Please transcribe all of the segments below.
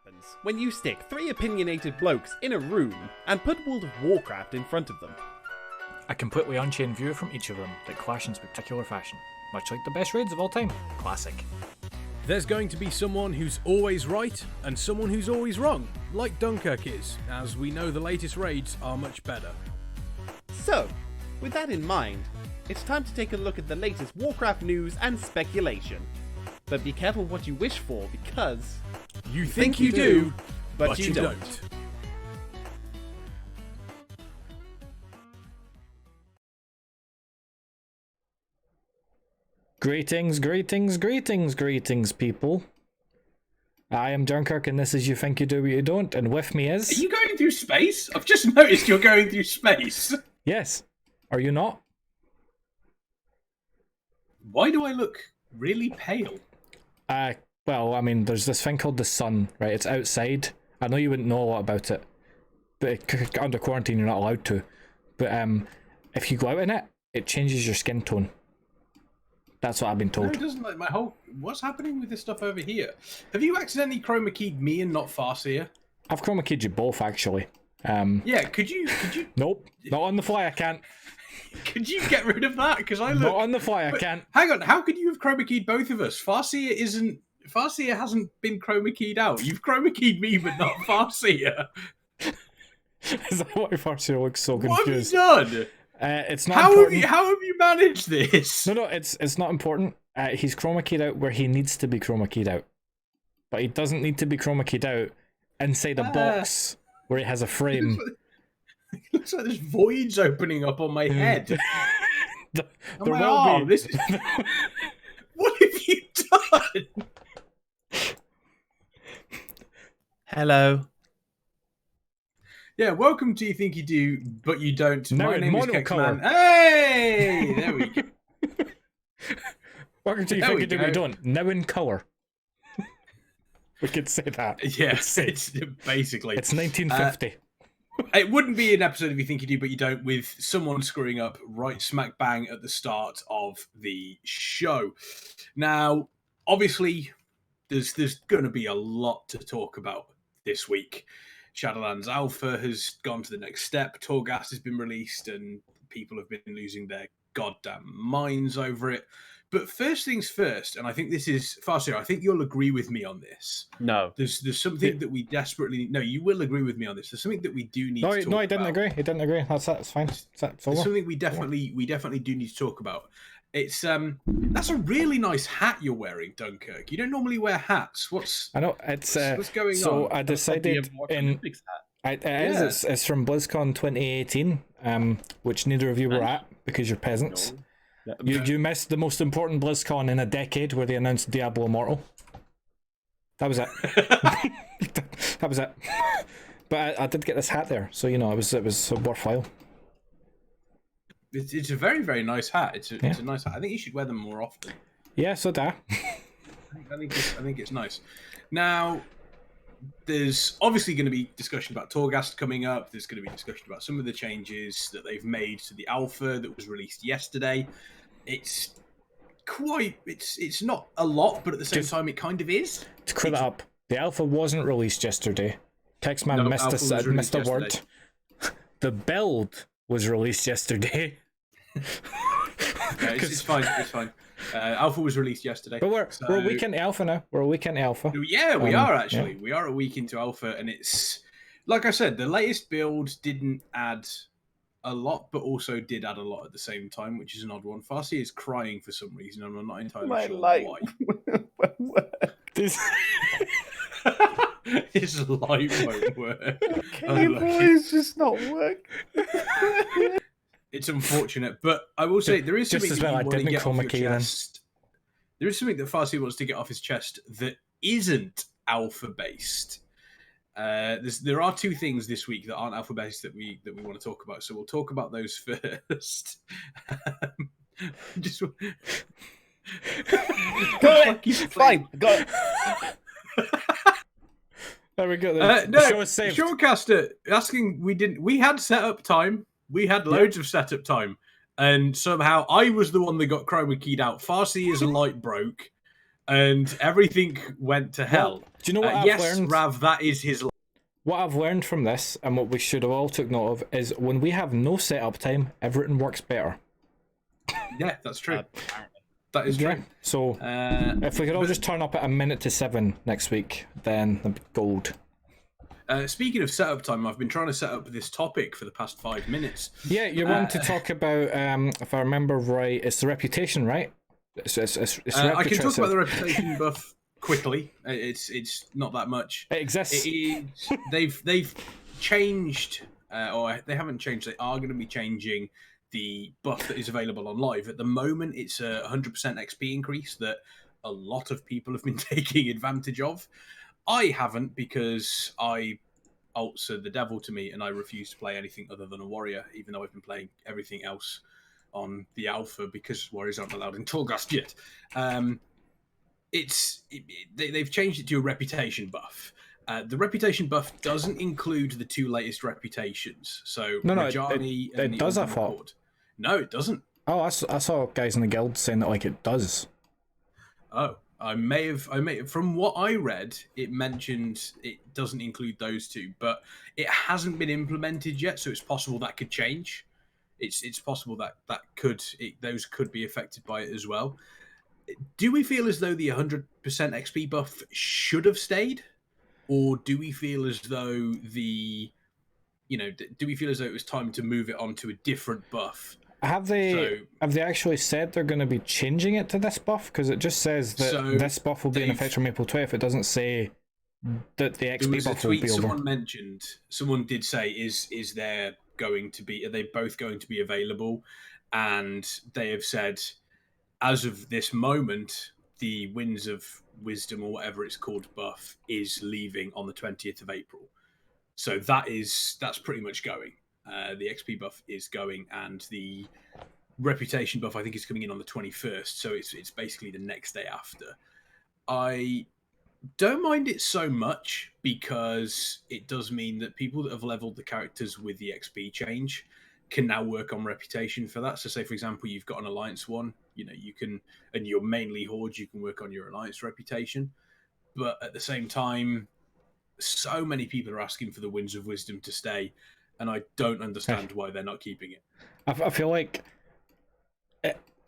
happens when you stick 3 opinionated blokes in a room and put World of Warcraft in front of them. A completely unchained view from each of them that clash in spectacular fashion, much like the best raids of all time. Classic. There's going to be someone who's always right and someone who's always wrong, like Dunkurk is, as we know the latest raids are much better. So, with that in mind, it's time to take a look at the latest Warcraft news and speculation. But be careful what you wish for, because... You think you do, but you don't. Greetings, people. I am Dunkurk, and this is You Think You Do What You Don't, and with me is... Are you going through space? I've just noticed you're going through space. Yes. Are you not? Why do I look really pale? Well, I mean, there's this thing called the sun, right? It's outside. I know you wouldn't know a lot about it, but under quarantine you're not allowed to. But if you go out in it, it changes your skin tone. That's what I've been told. No, it doesn't. Like my whole... What's happening with this stuff over here? Have you accidentally chroma keyed me and not Farseer? I've chroma keyed you both, actually. Yeah, could you... Nope, not on the fly, I can't. Could you get rid of that? Because I look... Not on the fly, I can't. Hang on, how could you have chroma keyed both of us? Farseer hasn't been chroma keyed out. You've chroma keyed me, but not Farseer. Is that why Farseer looks so confused? What have you done? It's not important. How have you managed this? No, it's not important. He's chroma keyed out where he needs to be chroma keyed out. But he doesn't need to be chroma keyed out inside a box where he has a frame. It looks like there's voids opening up on my head. There will be. What have you done? Hello. Yeah, welcome to You Think You Do, But You Don't. Now My in name is monocolour. Kexman. Hey! There we go. Welcome to You Think You Do What You Don't. Now in colour. We could say that. Yeah, it's basically. It's 1950. It wouldn't be an episode of You Think You Do, But You Don't with someone screwing up right smack bang at the start of the show. Now, obviously, there's going to be a lot to talk about this week. Shadowlands Alpha has gone to the next step. Torghast has been released, and people have been losing their goddamn minds over it. But first things first, and I think this is Farseer, I think you'll agree with me on this. No. There's something that we desperately... No, you will agree with me on this. There's something that we do need to talk about. No, I didn't agree. He didn't agree. That's fine. That's over. There's something we definitely do need to talk about. It's that's a really nice hat you're wearing, Dunkurk. You don't normally wear hats. I know it's what's going on? So I decided it's from BlizzCon 2018, which neither of you were at because you're peasants. No. You missed the most important BlizzCon in a decade where they announced Diablo Immortal. That was it. That was it. But I did get this hat there, so you know it was worthwhile. It's a very, very nice hat. It's a nice hat. I think you should wear them more often. Yeah, so do I. I think it's nice. Now, there's obviously going to be discussion about Torghast coming up. There's going to be discussion about some of the changes that they've made to the alpha that was released yesterday. It's not a lot, but at the same time, it kind of is. To clear that up, the alpha wasn't released yesterday. Kexman missed a word. The build was released yesterday. It's fine. Alpha was released yesterday. But we're a week into alpha now. Yeah, we are actually. Yeah. We are a week into alpha, and it's like I said, the latest build didn't add a lot, but also did add a lot at the same time, which is an odd one. Farseer is crying for some reason, and I'm not entirely sure why. His light won't work. It's just not work. It's unfortunate, but I will say there is something that you want to get off your chest. There is something that Farseer wants to get off his chest that isn't alpha based. There are 2 things this week that aren't alpha based that we want to talk about. So we'll talk about those first. Just fine. Go. There we go. No, show is saved. Shortcaster asking. We had setup time. We had loads of setup time, and somehow I was the one that got chroma keyed out. Farseer's light broke, and everything went to hell. Well, do you know what I've yes, learned? Rav, that is his. What I've learned from this, and what we should have all took note of, is when we have no setup time, everything works better. Yeah, that's true. That is true. Yeah. So if we could all just turn up at 1:07 next week, then that'd be gold. Speaking of setup time, I've been trying to set up this topic for the past 5 minutes. Yeah, you want to talk about, if I remember right, it's the reputation, right? It's I can talk about the reputation buff quickly. It's not that much. It exists. They've changed, or they haven't changed. They are going to be changing the buff that is available on live. At the moment, it's a 100% XP increase that a lot of people have been taking advantage of. I haven't, because alts are the devil to me, and I refuse to play anything other than a warrior, even though I've been playing everything else on the alpha because warriors aren't allowed in Torghast yet. They've changed it to a reputation buff. The reputation buff doesn't include the 2 latest reputations. So Rajani it does, I thought. No, it doesn't. Oh, I saw guys in the guild saying that like it does. Oh, I may have. From what I read, it mentioned it doesn't include those 2, but it hasn't been implemented yet, so it's possible that could change. It's possible that those could be affected by it as well. Do we feel as though the 100% XP buff should have stayed, or do we feel as though do we feel as though it was time to move it on to a different buff? Have they actually said they're going to be changing it to this buff? Because it just says that this buff will be in effect from April 20th. It doesn't say that the XP buff will be over. Someone did say, is there going to be? Are they both going to be available? And they have said, as of this moment, the Winds of Wisdom, or whatever it's called, buff is leaving on the 20th of April. So that's pretty much going. The XP buff is going, and the reputation buff, I think, is coming in on the 21st. So it's basically the next day after. I don't mind it so much because it does mean that people that have leveled the characters with the XP change can now work on reputation for that. So say, for example, you've got an Alliance one, you can, and you're mainly Horde, you can work on your Alliance reputation. But at the same time, so many people are asking for the Winds of Wisdom to stay, and I don't understand why they're not keeping it. I feel like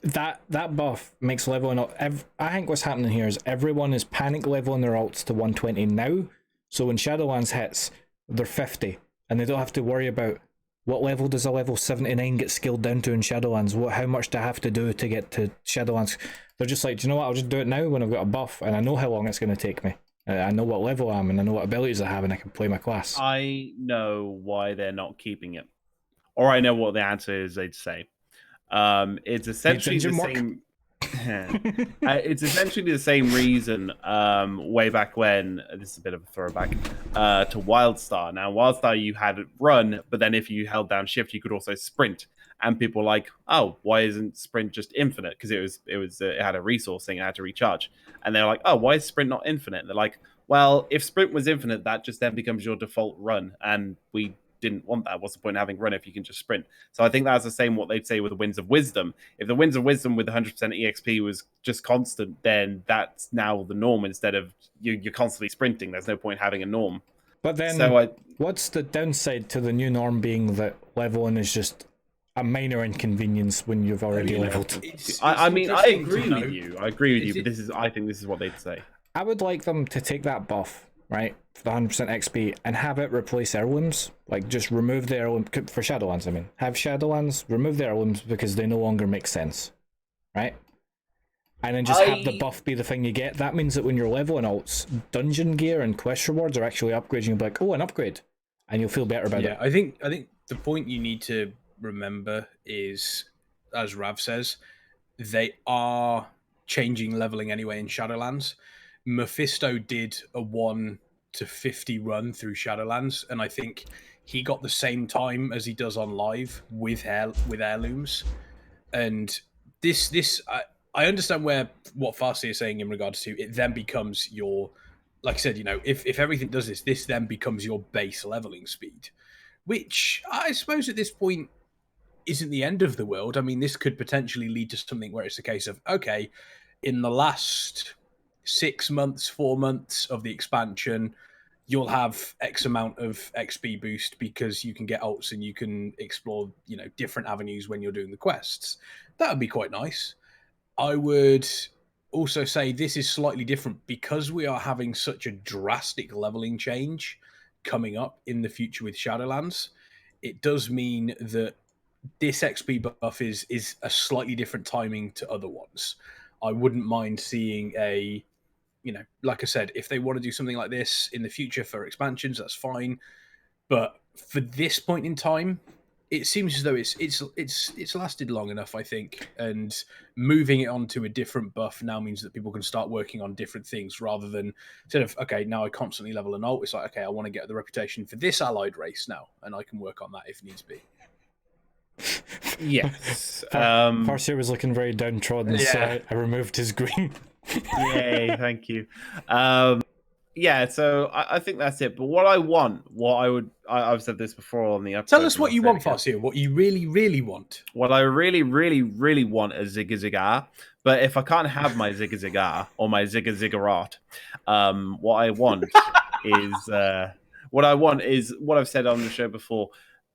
that buff makes leveling up. I think what's happening here is everyone is panic leveling their alts to 120 now, so when Shadowlands hits, they're 50, and they don't have to worry about what level does a level 79 get scaled down to in Shadowlands? How much do I have to do to get to Shadowlands? They're just like, do you know what? I'll just do it now when I've got a buff, and I know how long it's going to take me. I know what level I am, and I know what abilities I have, and I can play my class. I know why they're not keeping it, or I know what the answer is. They'd say it's essentially the same. It's essentially the same reason. Way back when, this is a bit of a throwback to Wildstar. Now, Wildstar, you had it run, but then if you held down shift, you could also sprint. And people were like, oh, why isn't sprint just infinite? Because it had a resource thing, it had to recharge. And they're like, oh, why is sprint not infinite? And they're like, well, if sprint was infinite, that just then becomes your default run, and we didn't want that. What's the point of having run if you can just sprint? So I think that's the same what they'd say with the Winds of Wisdom. If the Winds of Wisdom with 100% EXP was just constant, then that's now the norm instead of you're constantly sprinting. There's no point having a norm. But then, what's the downside to the new norm being that leveling is just a minor inconvenience when you've already leveled? I agree with you. But I think this is what they'd say. I would like them to take that buff, right, for the 100% XP, and have it replace heirlooms. Like, just remove the heirloom for Shadowlands. I mean, have Shadowlands remove the heirlooms because they no longer make sense, right? And then just have the buff be the thing you get. That means that when you're leveling alts, dungeon gear and quest rewards are actually upgrading. You'll be like, oh, an upgrade, and you'll feel better about it. I think the point you need to remember is, as Rav says, they are changing leveling anyway in Shadowlands. Mephisto did a 1 to 50 run through Shadowlands, and I think he got the same time as he does on live with heirlooms. And this I understand what Farseer is saying in regards to it. Then becomes your, like I said, if everything does this then becomes your base leveling speed, which I suppose at this point isn't the end of the world. I mean, this could potentially lead to something where it's a case of, okay, in the last 6 months, 4 months of the expansion, you'll have X amount of XP boost because you can get ults and you can explore, different avenues when you're doing the quests. That would be quite nice. I would also say this is slightly different because we are having such a drastic leveling change coming up in the future with Shadowlands. It does mean that this XP buff is a slightly different timing to other ones. I wouldn't mind seeing like I said, if they want to do something like this in the future for expansions, that's fine. But for this point in time, it seems as though it's lasted long enough, I think, and moving it on to a different buff now means that people can start working on different things rather than instead of, okay, now I constantly level an ult. It's like, okay, I want to get the reputation for this allied race now, and I can work on that if needs be. Yes. Farseer was looking very downtrodden, so I removed his green. Yay, thank you. Yeah, so I think that's it. But I've said this before on the episode. Tell us what you want, Farseer. What you really, really want. What I really, really, really want is Zigga Zigga. But if I can't have my Zigga Zigga or my Zigga Ziggurat, what I want is what I've said on the show before.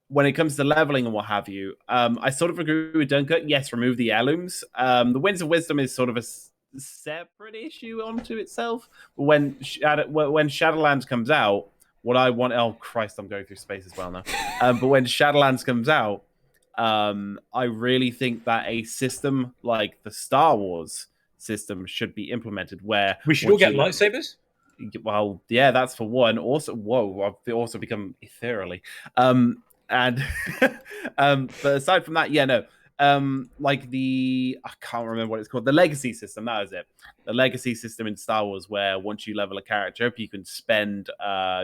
When it comes to leveling and what have you, I sort of agree with Dunkurk. Yes, remove the heirlooms. The Winds of Wisdom is sort of a separate issue onto itself. When Shadowlands comes out, what I want... Oh, Christ, I'm going through space as well now. But when Shadowlands comes out, I really think that a system like the Star Wars system should be implemented where... We should all get lightsabers? Well, yeah, that's for one. Also, I've also become ethereally. But aside from that, like I can't remember what it's called. The legacy system, that is it. The legacy system in Star Wars, where once you level a character up, you can spend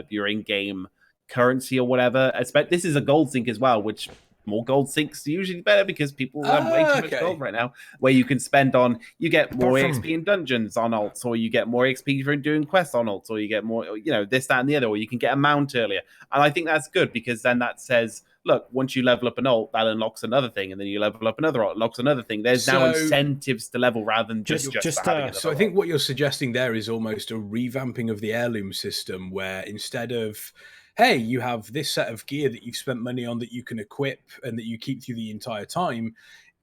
your in-game currency or whatever. I expect this is a gold sink as well, which more gold sinks usually better because people have way too much gold right now. Where you can spend on, you get more XP in dungeons on ults, or you get more XP for doing quests on ults, or you get more, this, that, and the other, or you can get a mount earlier. And I think that's good because then that says, look, once you level up an ult, that unlocks another thing, and then you level up another ult, unlocks another thing. There's now incentives to level rather than just having So I think what you're suggesting there is almost a revamping of the heirloom system, where instead of, hey, you have this set of gear that you've spent money on that you can equip and that you keep through the entire time,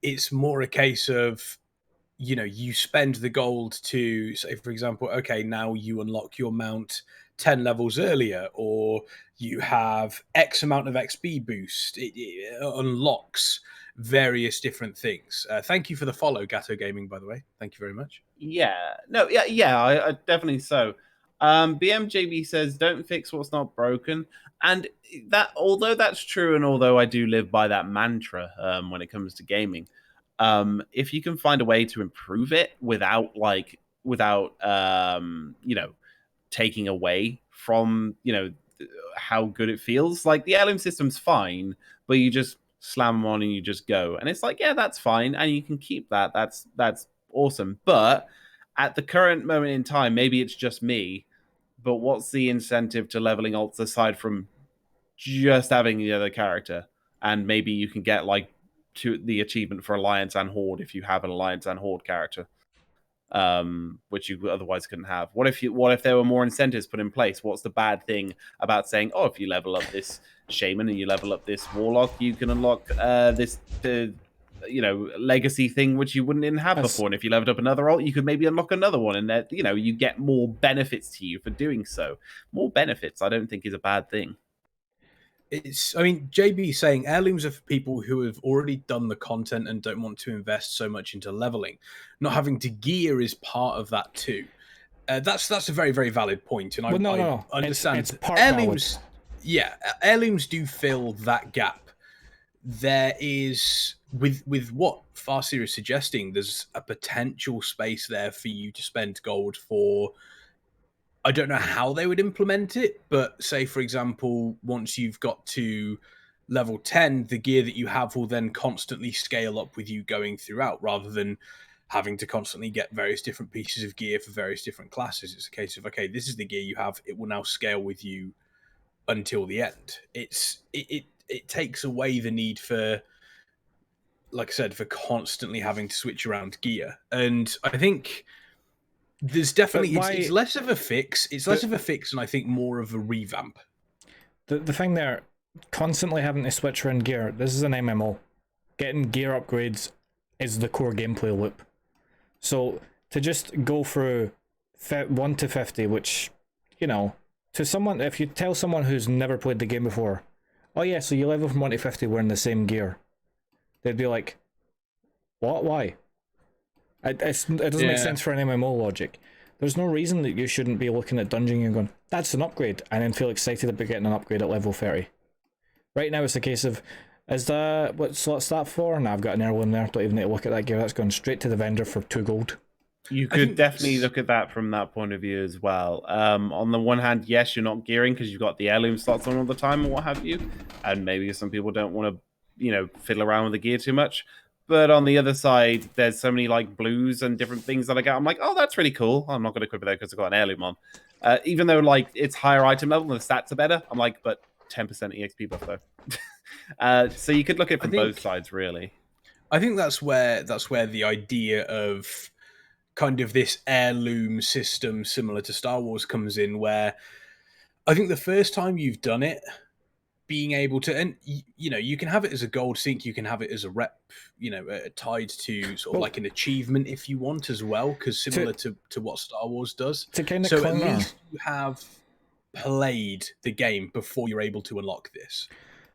it's more a case of, you spend the gold to, say, for example, okay, now you unlock your mount 10 levels earlier, or you have X amount of XP boost. It unlocks various different things. Thank you for the follow, Gatto Gaming, by the way. Thank you very much. I definitely so. BMJB says, don't fix what's not broken. And that, although that's true, and although I do live by that mantra when it comes to gaming, if you can find a way to improve it without taking away from, how good it feels. Like the heirloom system's fine, but you just slam them on and you just go. And it's like, yeah, that's fine. And you can keep that. That's awesome. But at the current moment in time, maybe it's just me, but what's the incentive to leveling ults aside from just having the other character? And maybe you can get to the achievement for Alliance and Horde if you have an Alliance and Horde character, which you otherwise couldn't have. What if there were more incentives put in place? What's the bad thing about saying, oh, if you level up this Shaman and you level up this Warlock, you can unlock this legacy thing which you wouldn't even have before, and if you leveled up another ult, you could maybe unlock another one, and that you get more benefits to you for doing so. More benefits, I don't think, is a bad thing. JB saying heirlooms are for people who have already done the content and don't want to invest so much into leveling. Not having to gear is part of that too. That's a very, very valid point, and I understand. It's part heirlooms, valid. Yeah, heirlooms do fill that gap. There is, with what Farseer is suggesting, there's a potential space there for you to spend gold for. I don't know how they would implement it, but say, for example, once you've got to level 10, the gear that you have will then constantly scale up with you going throughout, rather than having to constantly get various different pieces of gear for various different classes. It's a case of, okay, this is the gear you have. It will now scale with you until the end. It takes away the need for, like I said, for constantly having to switch around gear. And I think There's definitely it's less of a fix. It's less of a fix, and I think more of a revamp. The thing there, constantly having to switch around gear. This is an MMO. Getting gear upgrades is the core gameplay loop. So to just go through 1 to 50, which, you know, to someone, if you tell someone who's never played the game before, oh yeah, so you level from 1 to 50 wearing the same gear, they'd be like, what? Why? It doesn't make sense for an MMO logic. There's no reason that you shouldn't be looking at dungeon and going, that's an upgrade, and then feel excited about getting an upgrade at level 30. Right now it's a case of, what's that for? And I've got an heirloom there, don't even need to look at that gear, that's going straight to the vendor for 2 gold. You could definitely look at that from that point of view as well. On the one hand, yes, you're not gearing because you've got the heirloom slots on all the time or what have you, and maybe some people don't want to, you know, fiddle around with the gear too much. But on the other side, there's so many like blues and different things that I get. I'm like, oh, that's really cool. I'm not going to equip it though because I've got an heirloom on. Even though like it's higher item level and the stats are better, I'm like, but 10% EXP buff though. So you could look at it from both sides, really. I think that's where the idea of kind of this heirloom system similar to Star Wars comes in, where I think the first time you've done it, being able to, and you know, you can have it as a gold sync, you can have it as a rep, you know, tied to sort of like an achievement if you want as well, because similar to what Star Wars does. To kind of so at least you have played the game before you're able to unlock this.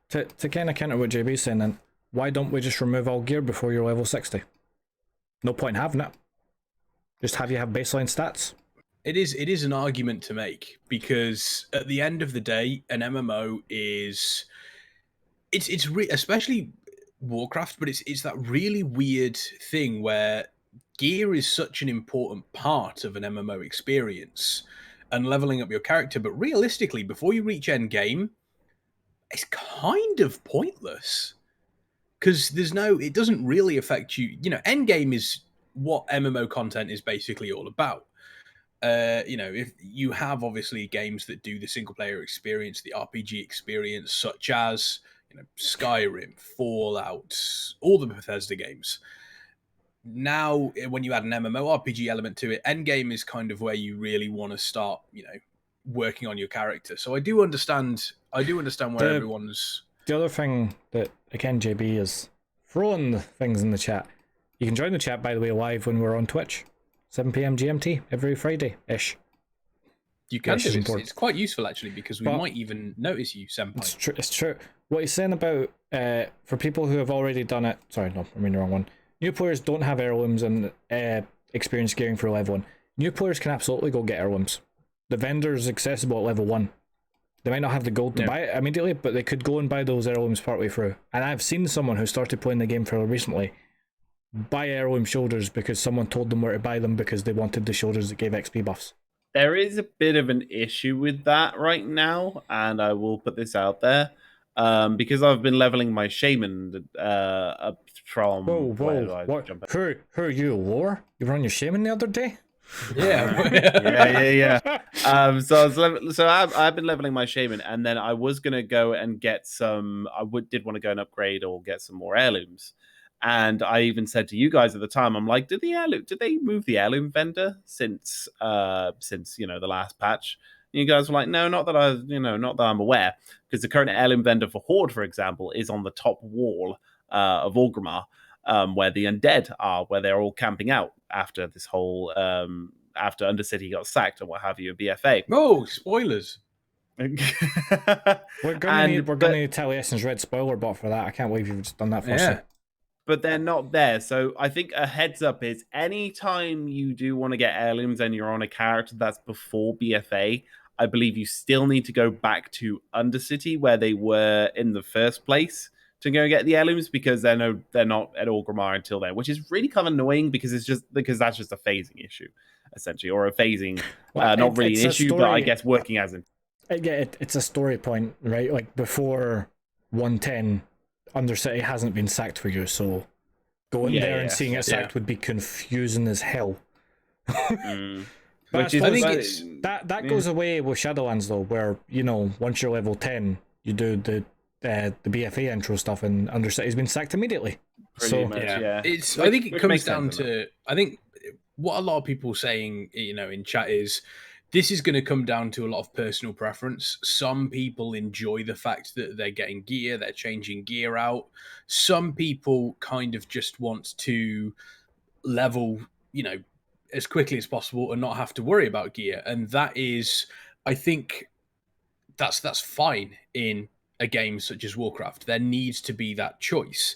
To kind of counter what JB's saying, then why don't we just remove all gear before you're level 60? No point in having it. Just have baseline stats. It is an argument to make, because at the end of the day, an MMO is especially Warcraft, but it's that really weird thing where gear is such an important part of an MMO experience and leveling up your character. But realistically, before you reach end game, it's kind of pointless because it doesn't really affect you. You know, end game is what MMO content is basically all about. You know, if you have obviously games that do the single player experience, the RPG experience, such as, you know, Skyrim, Fallout, all the Bethesda games. Now, when you add an MMORPG element to it, endgame is kind of where you really want to start, you know, working on your character. So I do understand where everyone's. The other thing that, again, JB is throwing things in the chat. You can join the chat, by the way, live when we're on Twitch. 7 p.m. GMT every Friday-ish. You can do it. It's quite useful, actually, because we might even notice you, Senpai. It's true. What he's saying about, for people who have already done it... Sorry, no, I mean the wrong one. New players don't have heirlooms and experience gearing for level 1. New players can absolutely go get heirlooms. The vendor's accessible at level 1. They might not have the gold to buy it immediately, but they could go and buy those heirlooms partway through. And I've seen someone who started playing the game fairly recently buy heirloom shoulders because someone told them where to buy them because they wanted the shoulders that gave XP buffs. There is a bit of an issue with that right now, and I will put this out there. Because I've been leveling my shaman up from... Whoa. Who are you, Lore? You were on your shaman the other day? Yeah. I've been leveling my shaman, and then I was going to go and get some... did want to go and upgrade or get some more heirlooms. And I even said to you guys at the time, I'm like, did they move the heirloom vendor since the last patch? And you guys were like, no, not that I'm aware, because the current heirloom vendor for Horde, for example, is on the top wall of Orgrimmar, where the undead are, where they're all camping out after this whole after Undercity got sacked and what have you, BFA. Oh, spoilers. We're gonna need Taliesin's red spoiler bot for that. I can't believe you've just done that for us. But they're not there. So I think a heads up is anytime you do want to get heirlooms and you're on a character that's before BFA, I believe you still need to go back to Undercity where they were in the first place to go get the heirlooms, because they're not at Orgrimmar until then, which is really kind of annoying because that's just a phasing issue, essentially, or a phasing, not really an issue, but I guess working as in. It's a story point, right? Like before 110, Undercity hasn't been sacked for you, so going there and seeing it sacked would be confusing as hell. But I think that goes away with Shadowlands though, where, you know, once you're level 10, you do the BFA intro stuff, and Undercity's been sacked immediately. Pretty much. I think it comes down to what a lot of people saying, in chat is this is going to come down to a lot of personal preference. Some people enjoy the fact that they're getting gear, they're changing gear out. Some people kind of just want to level, as quickly as possible and not have to worry about gear. And that is, I think, that's fine in a game such as Warcraft. There needs to be that choice.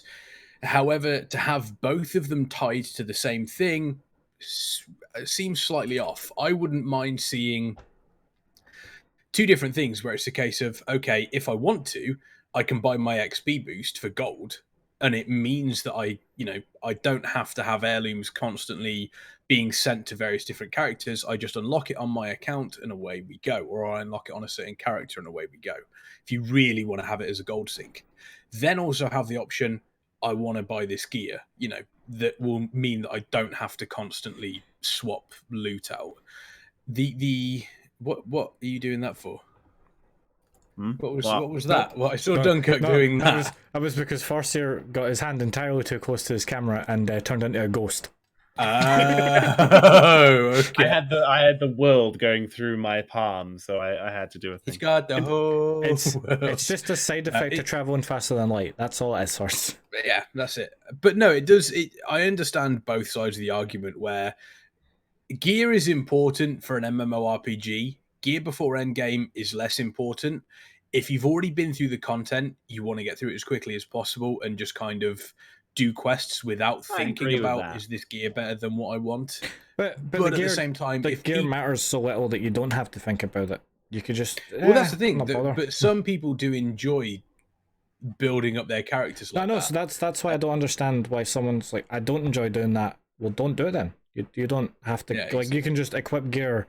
However, to have both of them tied to the same thing seems slightly off. I wouldn't mind seeing two different things where it's a case of, okay, if I want to, I can buy my XP boost for gold, and it means that I don't have to have heirlooms constantly being sent to various different characters. I just unlock it on my account and away we go, or I unlock it on a certain character and away we go. If you really want to have it as a gold sink, then also have the option, I want to buy this gear, that will mean that I don't have to constantly swap loot out. What are you doing that for? What was that? Well, I saw Dunkurk doing that. That was because Farseer got his hand entirely too close to his camera and turned into a ghost. Okay. I had the world going through my palm, so I had to do a thing. He's got the whole. It's just a side effect of traveling faster than light. That's all it is, Farseer. Yeah, that's it. But no, it does. I understand both sides of the argument where gear is important for an MMORPG. Gear before endgame is less important. If you've already been through the content, you want to get through it as quickly as possible and just kind of do quests without thinking about, is this gear better than what I want? But at the same time, if gear matters so little that you don't have to think about it. You could just... Well, that's the thing. But some people do enjoy building up their characters like that. So that's why I don't understand why someone's like, I don't enjoy doing that. Well, don't do it then. You don't have to... exactly. You can just equip gear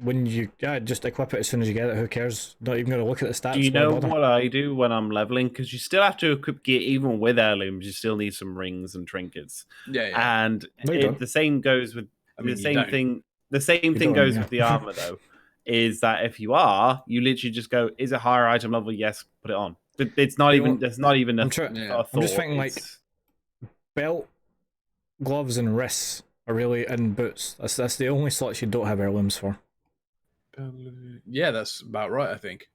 when you just equip it as soon as you get it. Who cares? Not even going to look at the stats. Do you know what I do when I'm leveling? Because you still have to equip gear even with heirlooms. You still need some rings and trinkets. Yeah. And the same goes with the same thing. The same thing goes with the armor though. Is that if you are, you literally just go, is it higher item level? Yes, put it on. It's not even. There's not even a thought. I'm just thinking like belt, gloves, and wrists are really and boots. That's the only slots you don't have heirlooms for. Yeah, that's about right, I think.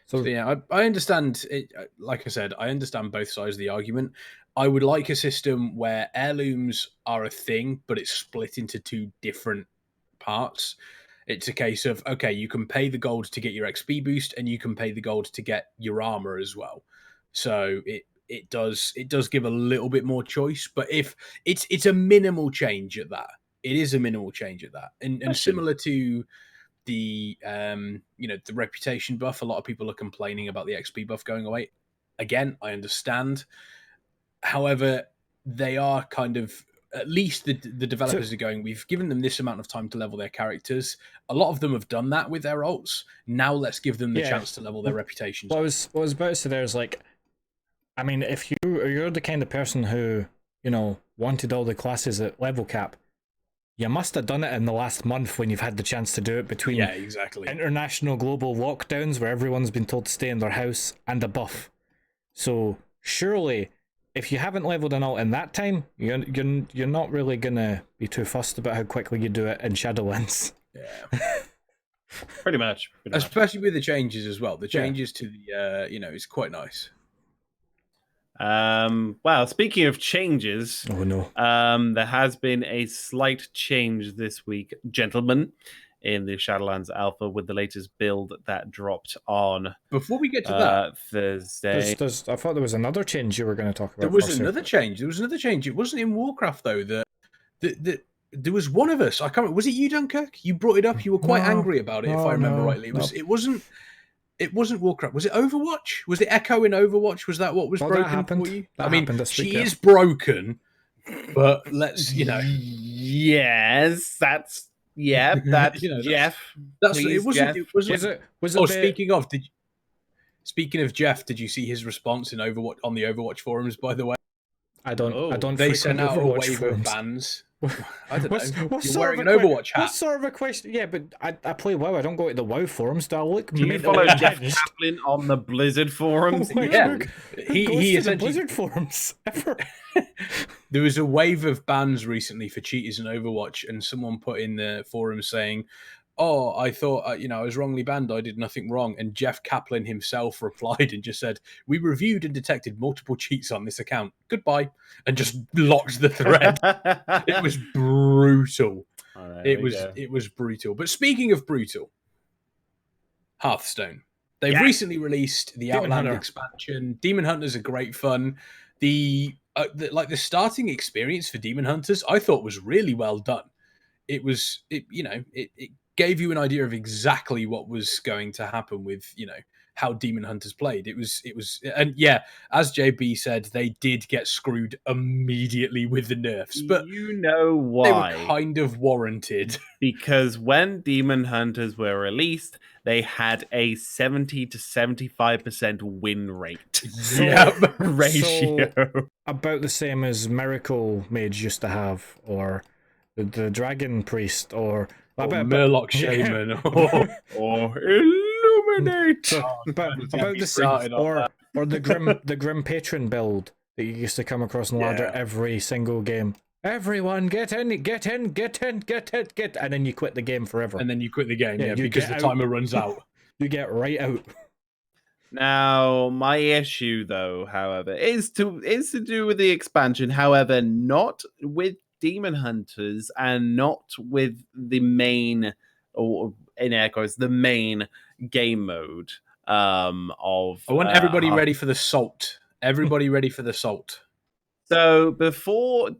So yeah, I understand it. Like I said, I understand both sides of the argument. I would like a system where heirlooms are a thing, but it's split into two different parts. It's a case of, okay, you can pay the gold to get your XP boost, and you can pay the gold to get your armor as well. So it does give a little bit more choice, but if it's a minimal change at that. It is a minimal change at that, and similar to the the reputation buff. A lot of people are complaining about the XP buff going away. Again, I understand. However, they are kind of, at least the developers are going, we've given them this amount of time to level their characters. A lot of them have done that with their ults. Now let's give them the chance to level their reputations. What I was about to say there is like, I mean, if you're the kind of person who wanted all the classes at level cap. You must have done it in the last month when you've had the chance to do it between international global lockdowns where everyone's been told to stay in their house and a buff. So surely, if you haven't leveled an ult in that time, you're not really gonna be too fussed about how quickly you do it in Shadowlands. Yeah, pretty much. Especially with the changes as well. The changes to the it's quite nice. Well, speaking of changes, oh no, there has been a slight change this week, gentlemen, in the Shadowlands Alpha with the latest build that dropped on. Before we get to that, Thursday. I thought there was another change you were going to talk about. There was another change. It wasn't in Warcraft though. That there was one of us. I can't remember. Was it you, Dunkurk? You brought it up. You were quite angry about it, if I remember rightly. It wasn't Warcraft. Was it Overwatch? Was it Echo in Overwatch? Was that what was broken for you? She is broken, but let's Yes, that's that's Jeff. That's please, it. Wasn't. Jeff. Was it? Speaking of Jeff, did you see his response in Overwatch on the Overwatch forums? By the way, I don't. They sent out a wave of bans. I don't know. What You're sort wearing of an Overwatch hat. What sort of a question? Yeah, but I play WoW. I don't go to the WoW forums. Do I look Do you mentally follow Jeff unhinged? Kaplan on the Blizzard forums? Yeah. He goes to the essentially Blizzard forums ever. There was a wave of bans recently for cheaters in Overwatch, and someone put in the forum saying, "Oh, I thought I was wrongly banned. I did nothing wrong." And Jeff Kaplan himself replied and just said, "We reviewed and detected multiple cheats on this account. Goodbye," and just locked the thread. It was brutal. Oh, It was brutal. But speaking of brutal, Hearthstone. They've recently released the Demon Outland Hunter. expansion. Demon Hunters are great fun. The starting experience for Demon Hunters, I thought was really well done. It gave you an idea of exactly what was going to happen with, how Demon Hunters played. It was, and yeah, as JB said, they did get screwed immediately with the nerfs, but you know why? they were kind of warranted. Because when Demon Hunters were released, they had a 70 to 75% win rate. Ratio. So, about the same as Miracle Mage used to have, or the Dragon Priest, or Murloc Shaman, or Illuminate. So, about the same, or the Grim Patron build that you used to come across in ladder every single game. Everyone get in, and then you quit the game forever. And then you quit the game, because the out. timer runs out. You get right out. Now, my issue, though, however, is to do with the expansion. However, not with Demon Hunters and not with the main, or in air quotes, the main game mode of. I want everybody ready for the salt. Everybody ready for the salt. So before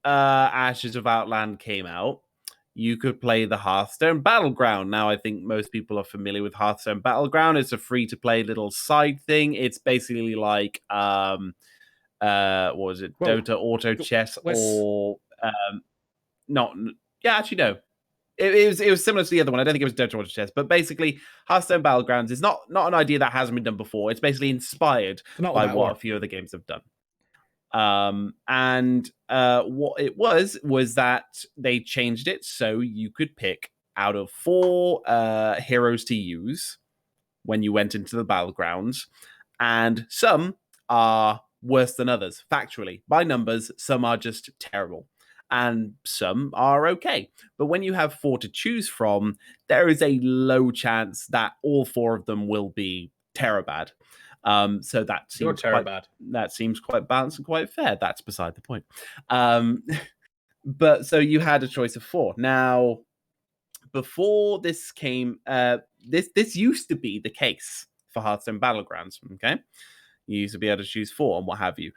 Ashes of Outland came out, you could play the Hearthstone Battleground. Now, I think most people are familiar with Hearthstone Battleground. It's a free-to-play little side thing. It's basically like, what was it? Well, Dota Auto Chess or... not... Yeah, actually, no. It was similar to the other one. I don't think it was Dota Auto Chess. But basically, Hearthstone Battlegrounds is not an idea that hasn't been done before. It's basically inspired by what a few other games have done. What it was that they changed it so you could pick out of 4 heroes to use when you went into the battlegrounds, and some are worse than others. Factually, by numbers, some are just terrible and some are okay. But when you have 4 to choose from, there is a low chance that all 4 of them will be bad. So that seems quite balanced and quite fair. That's beside the point. But so you had a choice of 4. Now, before this came, this used to be the case for Hearthstone Battlegrounds. Okay, you used to be able to choose 4 and what have you.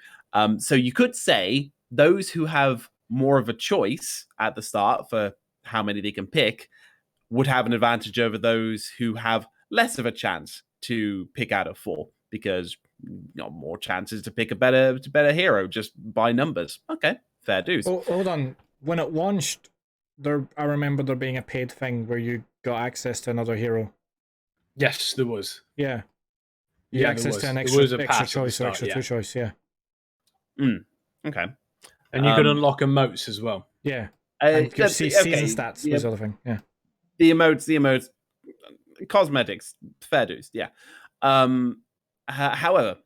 So you could say those who have more of a choice at the start for how many they can pick would have an advantage over those who have less of a chance to pick out of 4. Because more chances to pick a better hero just by numbers. Okay, fair dues. Oh, hold on. When it launched, I remember there being a paid thing where you got access to another hero. Yes, there was. Yeah. You access to an extra choice or extra 2 choice, yeah. Okay. And you could unlock emotes as well. Yeah. And your season stats was the other thing, yeah. The emotes, cosmetics, fair dues, yeah. However,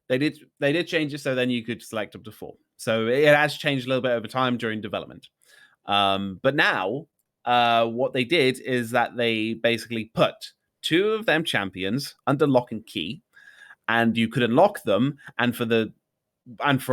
they did change it so then you could select up to 4. So it has changed a little bit over time during development. But now, what they did is that they basically put 2 of them champions under lock and key, and you could unlock them. And for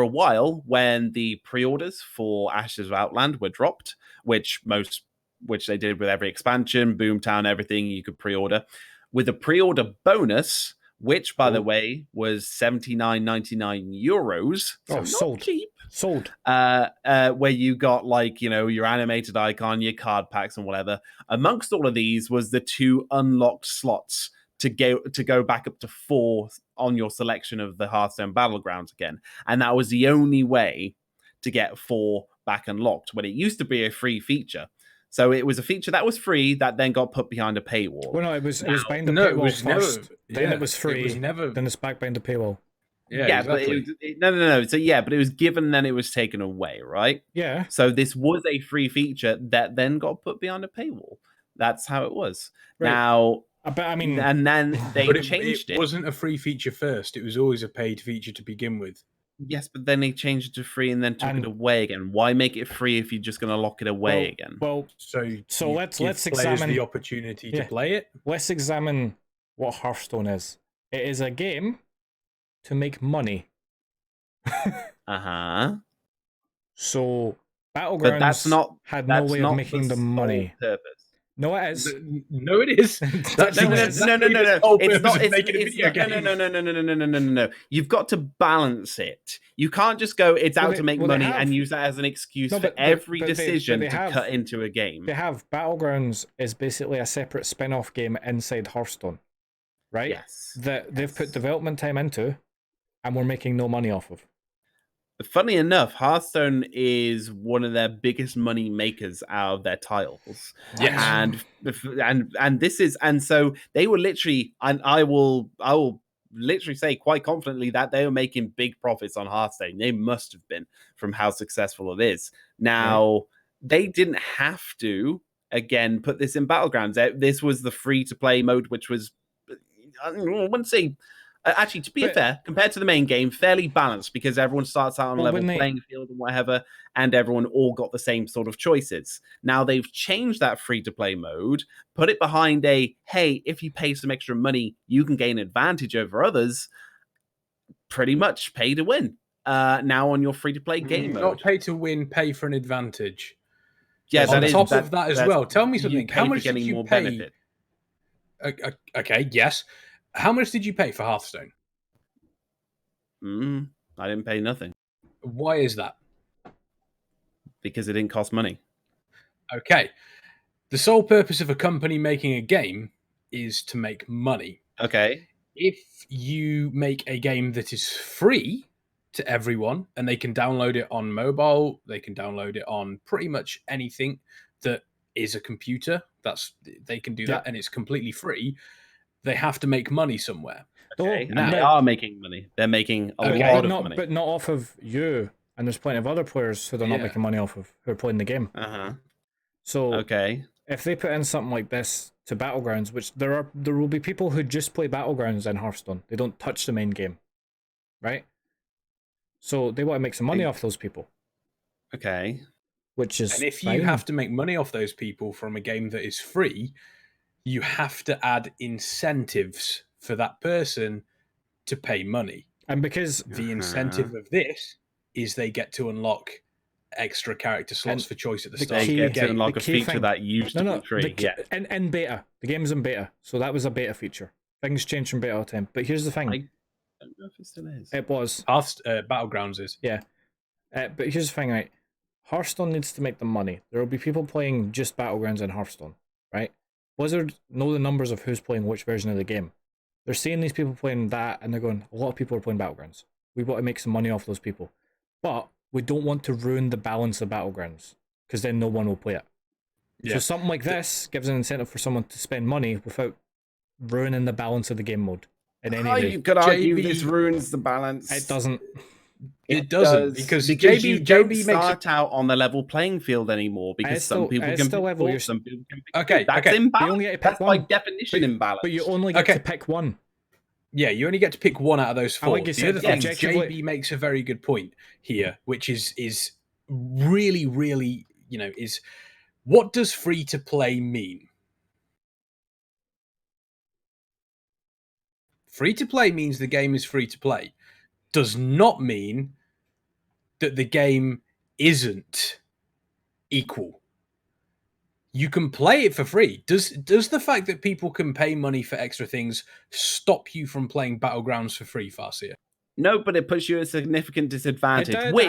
a while, when the pre-orders for Ashes of Outland were dropped, which they did with every expansion, Boomtown, everything you could pre-order, with a pre-order bonus, which, by the way, was €79.99. So sold. Cheap. Sold. Where you got your animated icon, your card packs, and whatever. Amongst all of these was the 2 unlocked slots to go back up to 4 on your selection of the Hearthstone Battlegrounds again, and that was the only way to get 4 back unlocked. When it used to be a free feature. So it was a feature that was free that then got put behind a paywall. Well, no, it was behind the paywall first. Then it was free. It was never. Then it's back behind the paywall. Yeah, exactly. But no. So but it was given, then it was taken away, right? Yeah. So this was a free feature that then got put behind a paywall. That's how it was. Right. Now, but I mean, and then they changed it. It wasn't a free feature first. It was always a paid feature to begin with. Yes, but then they changed it to free and then took it away again. Why make it free if you're just going to lock it away again? Well, so let's examine the opportunity to play it. Let's examine what Hearthstone is. It is a game to make money. So Battlegrounds had no way of making the money. Purpose. No, it is. No, it is. No. It's not. No. You've got to balance it. You can't just go, it's out to make money and use that as an excuse for every decision to cut into a game. They have Battlegrounds is basically a separate spin-off game inside Hearthstone, right? Yes. That they've put development time into, and we're making no money off of. Funny enough, Hearthstone is one of their biggest money makers out of their titles. Yeah, and this is, and so they were literally, and I will literally say quite confidently that they were making big profits on Hearthstone. They must have been, from how successful it is. Now they didn't have to again put this in Battlegrounds. This was the free to play mode, which was, I wouldn't say. Actually, to be fair, compared to the main game, fairly balanced because everyone starts out on a level playing field and whatever, and everyone all got the same sort of choices. Now they've changed that free-to-play mode, put it behind hey, if you pay some extra money, you can gain advantage over others. Pretty much pay to win. Now on your free-to-play game mode. Not pay to win, pay for an advantage. Yeah, on top of that as well. Tell me something. How much did you pay? Okay, yes. How much did you pay for Hearthstone? I didn't pay nothing. Why is that? Because it didn't cost money. Okay. The sole purpose of a company making a game is to make money. Okay. If you make a game that is free to everyone and they can download it on mobile, they can download it on pretty much anything that is a computer, they can do that and it's completely free. They have to make money somewhere. Okay, and they are making money. They're making a lot of money. But not off of you. And there's plenty of other players who they're not making money off of, who are playing the game. So if they put in something like this to Battlegrounds, which there will be people who just play Battlegrounds in Hearthstone. They don't touch the main game. Right? So they want to make some money off those people. Okay. Which is And if you have to make money off those people from a game that is free, you have to add incentives for that person to pay money. And because the incentive of this is they get to unlock extra character slots for choice at the start. They get to unlock a feature that used to be free. In beta. The game's in beta. So that was a beta feature. Things change from beta to 10. But here's the thing. I don't know if it still is. It was. Battlegrounds is. Yeah. But here's the thing, right? Hearthstone needs to make the money. There will be people playing just Battlegrounds in Hearthstone, right? Blizzard know the numbers of who's playing which version of the game. They're seeing these people playing that, and they're going, a lot of people are playing Battlegrounds. We want to make some money off those people. But we don't want to ruin the balance of Battlegrounds, because then no one will play it. Yeah. So something like this gives an incentive for someone to spend money without ruining the balance of the game mode. In any way. You could argue this ruins the balance. It doesn't. It doesn't, because you don't start out on the level playing field anymore, because some people can pick some people can pick. Okay, that's imbalance. That's by definition imbalance. But you only get to pick one. Yeah, you only get to pick one out of those 4. Like you said, JB makes a very good point here, which is really, really, is what does free to play mean? Free to play means the game is free to play. Does not mean that the game isn't equal. You can play it for free. Does the fact that people can pay money for extra things stop you from playing Battlegrounds for free, Farseer? No, but it puts you at a significant disadvantage, which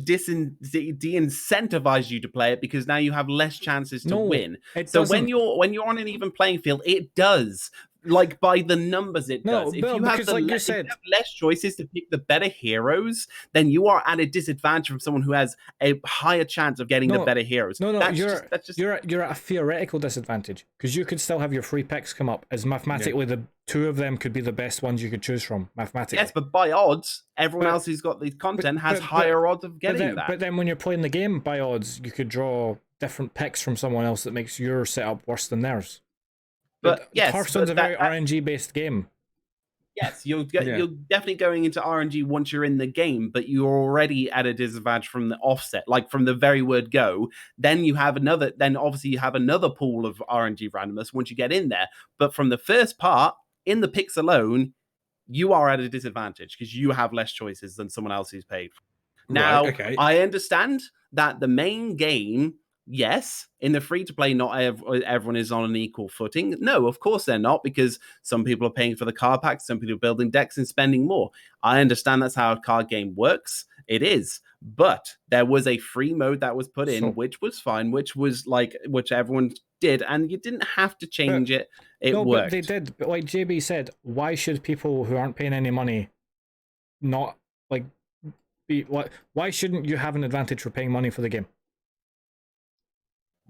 de-incentivizes you to play it, because now you have less chances to win. So when you're on an even playing field, it does. like by the numbers it No, does. If Bill, you have because like you if you said, have less choices to pick the better heroes, then you are at a disadvantage from someone who has a higher chance of getting the better heroes. No, that's you're just you're at a theoretical disadvantage because you could still have your free picks come up as mathematically the two of them could be the best ones you could choose from mathematically. yes, but by odds, everyone else who's got the content has higher odds of getting that. But then when you're playing the game by odds, you could draw different picks from someone else that makes your setup worse than theirs. But yes, Hearthstone's a very RNG based game. Yes, you're definitely going into RNG once you're in the game, but you're already at a disadvantage from the offset, like from the very word go. Then obviously you have another pool of RNG randomness once you get in there. But from the first part, in the picks alone, you are at a disadvantage because you have less choices than someone else who's paid. Now, I understand that the main game, yes, in the free-to-play, not everyone is on an equal footing. No, of course they're not, because some people are paying for the card packs, some people are building decks and spending more. I understand that's how a card game works. It is. But there was a free mode that was put in, which was fine, which everyone did, and you didn't have to change it. It worked. But they did. But like JB said, why should people who aren't paying any money not like be what? Why shouldn't you have an advantage for paying money for the game?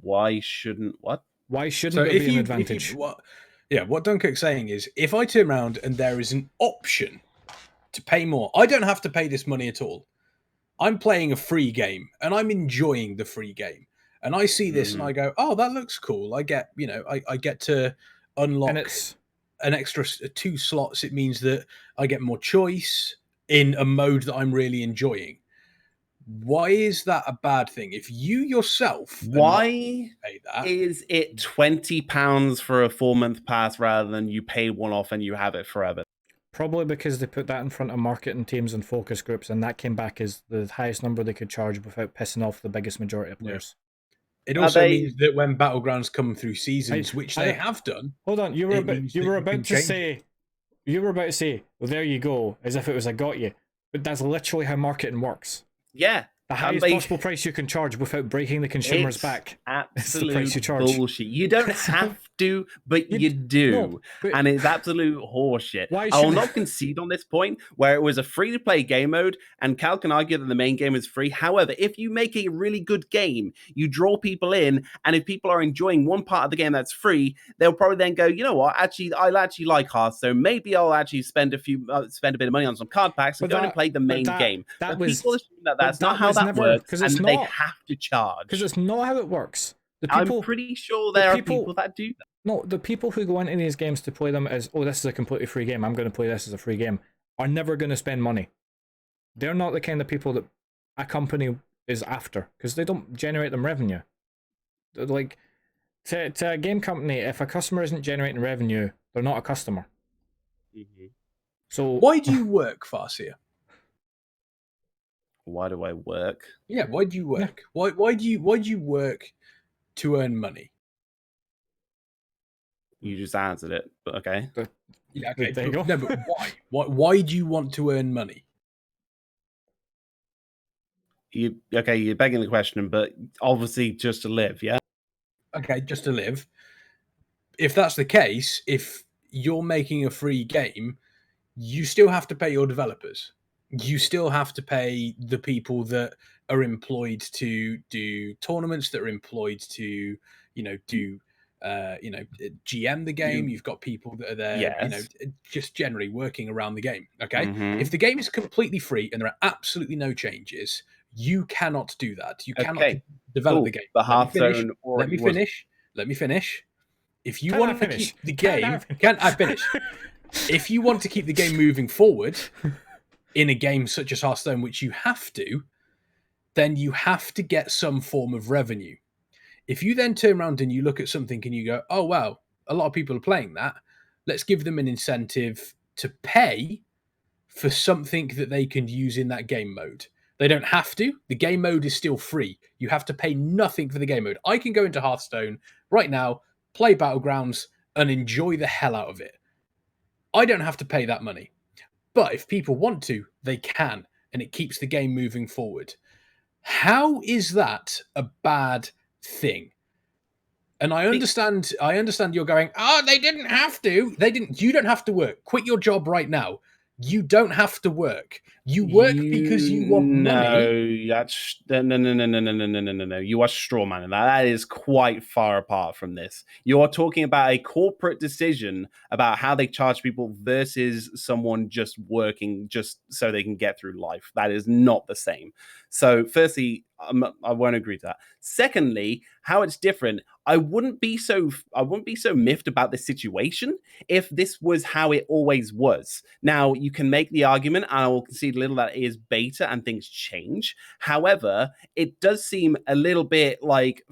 Why shouldn't what? Why shouldn't there be an advantage? What Dunkurk's saying is, if I turn around and there is an option to pay more, I don't have to pay this money at all. I'm playing a free game and I'm enjoying the free game. And I see this and I go, oh, that looks cool. I get, I get to unlock an extra 2 slots. It means that I get more choice in a mode that I'm really enjoying. Why is that a bad thing? If you yourself why pay that, is it £20 for a 4-month pass rather than you pay one off and you have it forever? Probably because they put that in front of marketing teams and focus groups, and that came back as the highest number they could charge without pissing off the biggest majority of players. It also means that when Battlegrounds come through seasons, which they have done. Hold on, you were about to say, well, there you go, as if it was I got you. But that's literally how marketing works. Yeah. The highest possible price you can charge without breaking the consumer's back. Absolute the price you charge. bullshit. You don't have to, but you do. No, and it's absolute horseshit. I will not concede on this point where it was a free-to-play game mode, and Cal can argue that the main game is free. However, if you make a really good game, you draw people in, and if people are enjoying one part of the game that's free, they'll probably then go, you know what, actually, I actually like Hearthstone. Maybe I'll actually spend a bit of money on some card packs and go and play the main game. People assume that's not how that works, and they have to charge. Because it's not how it works. I'm pretty sure there are people that do that. No, the people who go into these games to play them as, oh, this is a completely free game, I'm going to play this as a free game, are never going to spend money. They're not the kind of people that a company is after, because they don't generate them revenue. Like, to a game company, if a customer isn't generating revenue, they're not a customer. Mm-hmm. So why do you work, Farseer? Why do I work? Yeah, why do you work? Yeah. Why do you work to earn money? You just answered it, but okay. Yeah, okay. There you go. No, but why? Why do you want to earn money? You're begging the question, but obviously just to live, yeah? Okay, just to live. If that's the case, if you're making a free game, you still have to pay your developers. You still have to pay the people that are employed to do tournaments, that are employed to, do, GM the game. You've got people that are there, just generally working around the game. Okay. Mm-hmm. If the game is completely free and there are absolutely no changes, you cannot do that. You cannot develop the game. The Hearthstone. Let me finish. If you want to keep the game, can I finish? If you want to keep the game moving forward in a game such as Hearthstone, which you have to, then you have to get some form of revenue. If you then turn around and you look at something and you go, oh, wow, a lot of people are playing that. Let's give them an incentive to pay for something that they can use in that game mode. They don't have to. The game mode is still free. You have to pay nothing for the game mode. I can go into Hearthstone right now, play Battlegrounds, and enjoy the hell out of it. I don't have to pay that money. But if people want to, they can, and it keeps the game moving forward. How is that a bad thing? And I understand you're going, they didn't have to. They didn't. You don't have to work. Quit your job right now. You don't have to work. You work because you want money. No. You are straw man. That is quite far apart from this. You are talking about a corporate decision about how they charge people versus someone just working just so they can get through life. That is not the same. So, firstly, I won't agree to that. Secondly, how it's different. I wouldn't be so miffed about this situation if this was how it always was. Now, you can make the argument, and I will concede a little that it is beta and things change. However, it does seem a little bit like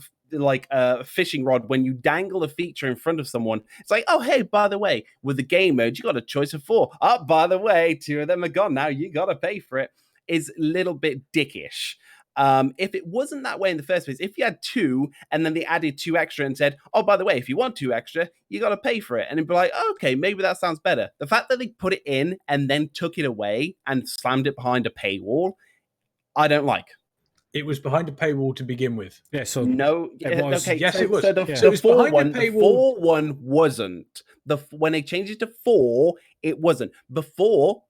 a fishing rod when you dangle a feature in front of someone. It's like, oh, hey, by the way, with the game mode, you got a choice of 4. Oh, by the way, 2 of them are gone now. You got to pay for it. Is a little bit dickish. If it wasn't that way in the first place, if you had 2 and then they added 2 extra and said, oh, by the way, if you want 2 extra, you got to pay for it. And it'd be like, oh, okay, maybe that sounds better. The fact that they put it in and then took it away and slammed it behind a paywall, I don't like. It was behind a paywall to begin with. Yeah, so no, it was. Okay, yes, so, it was. So the, So it was the 4 behind one, the the paywall. 4 one wasn't. When they changed it to 4, it wasn't. Before,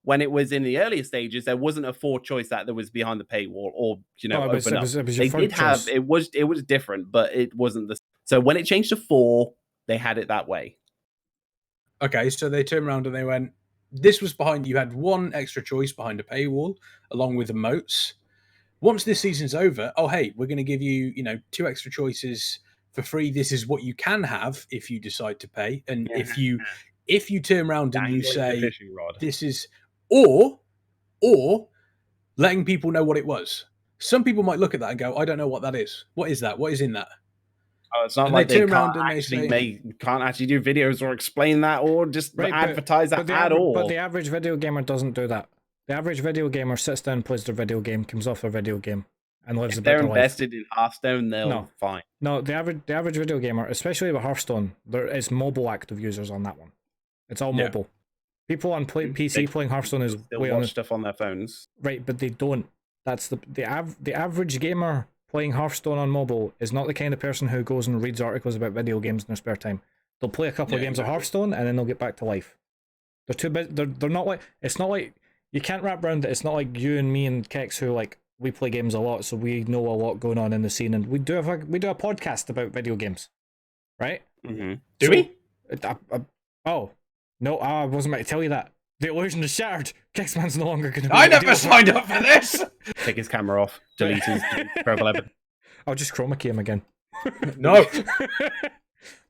when it was in the earlier stages, there wasn't a 4 choice that there was behind the paywall or open up. They did have it was different, but it wasn't the. So when it changed to 4, they had it that way. Okay, so they turned around and they went, this was behind, you had 1 extra choice behind a paywall, along with emotes. Once this season's over, oh, hey, we're going to give you, 2 extra choices for free. This is what you can have if you decide to pay. And if you turn around and you say, this is, or letting people know what it was. Some people might look at that and go, I don't know what that is. What is that? What is in that? Oh, it's not like they can't actually do videos or explain that or just advertise that at all. But the average video gamer doesn't do that. The average video gamer sits down, plays their video game, comes off their video game, and lives a better life. If they're invested in Hearthstone, they'll fine. No, the average video gamer, especially with Hearthstone, there is mobile active users on that one. It's all mobile. People on PC playing Hearthstone is way on stuff on their phones. Right, but they don't. That's the average gamer playing Hearthstone on mobile is not the kind of person who goes and reads articles about video games in their spare time. They'll play a couple of games of Hearthstone and then they'll get back to life. They're too busy. They're not like. It's not like you can't wrap around it. It's not like you and me and Kex who we play games a lot, so we know a lot going on in the scene, and we do a podcast about video games, right? Mm-hmm. Do we? Oh. No, I wasn't about to tell you that. The illusion is shattered. Kexman's no longer going to be. I never signed up for this. Take his camera off. Delete his profile evidence. I'll just chroma key him again. No.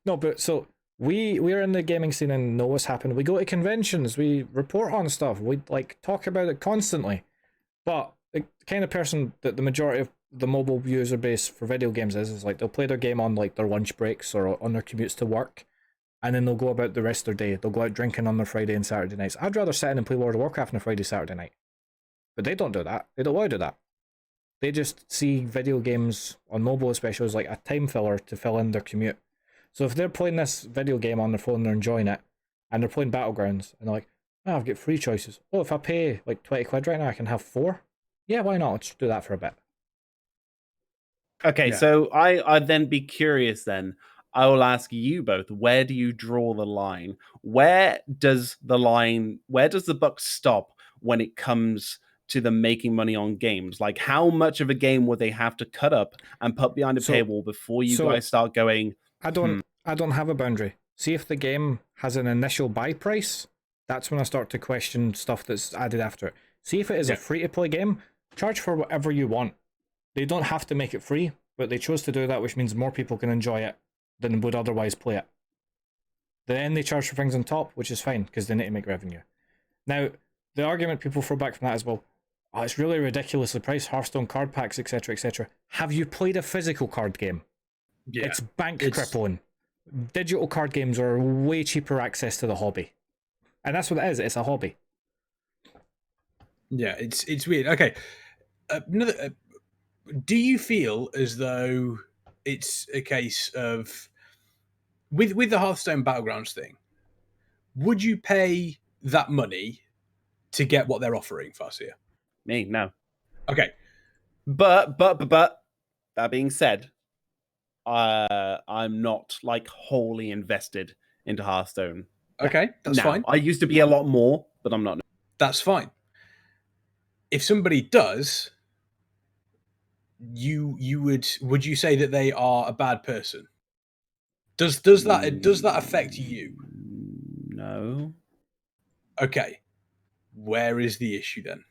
No, but so we're in the gaming scene and know what's happened. We go to conventions. We report on stuff. We talk about it constantly. But the kind of person that the majority of the mobile user base for video games is they'll play their game on their lunch breaks or on their commutes to work. And then they'll go about the rest of their day. They'll go out drinking on their Friday and Saturday nights. I'd rather sit in and play World of Warcraft on a Friday, Saturday night. But they don't do that. They don't want to do that. They just see video games on mobile especially as like a time filler to fill in their commute. So if they're playing this video game on their phone, they're enjoying it, and they're playing Battlegrounds, and they're like, oh, I've got 3 choices. Oh, if I pay like 20 quid right now, I can have 4? Yeah, why not? Let's do that for a bit. Okay, so I'd then be curious then. I will ask you both, where do you draw the line? Where does the buck stop when it comes to them making money on games? Like, how much of a game would they have to cut up and put behind a paywall before you guys start going, I don't have a boundary. See if the game has an initial buy price, that's when I start to question stuff that's added after it. See if it is a free-to-play game, charge for whatever you want. They don't have to make it free, but they chose to do that, which means more people can enjoy it than would otherwise play it. Then they charge for things on top, which is fine, because they need to make revenue. Now, the argument people throw back from that is, well, it's really ridiculously priced, Hearthstone card packs, etc., etc. Have you played a physical card game? Yeah. It's crippling. Digital card games are way cheaper access to the hobby. And that's what it is, it's a hobby. Yeah, it's weird. Okay, do you feel as though it's a case of with the Hearthstone Battlegrounds thing, would you pay that money to get what they're offering, Farseer? Me, no. Okay. But that being said, I'm not like wholly invested into Hearthstone. Okay, that's fine. I used to be a lot more, but I'm not. That's fine. If somebody does, would you say that they are a bad person? Does that affect you? No. Okay. Where is the issue then?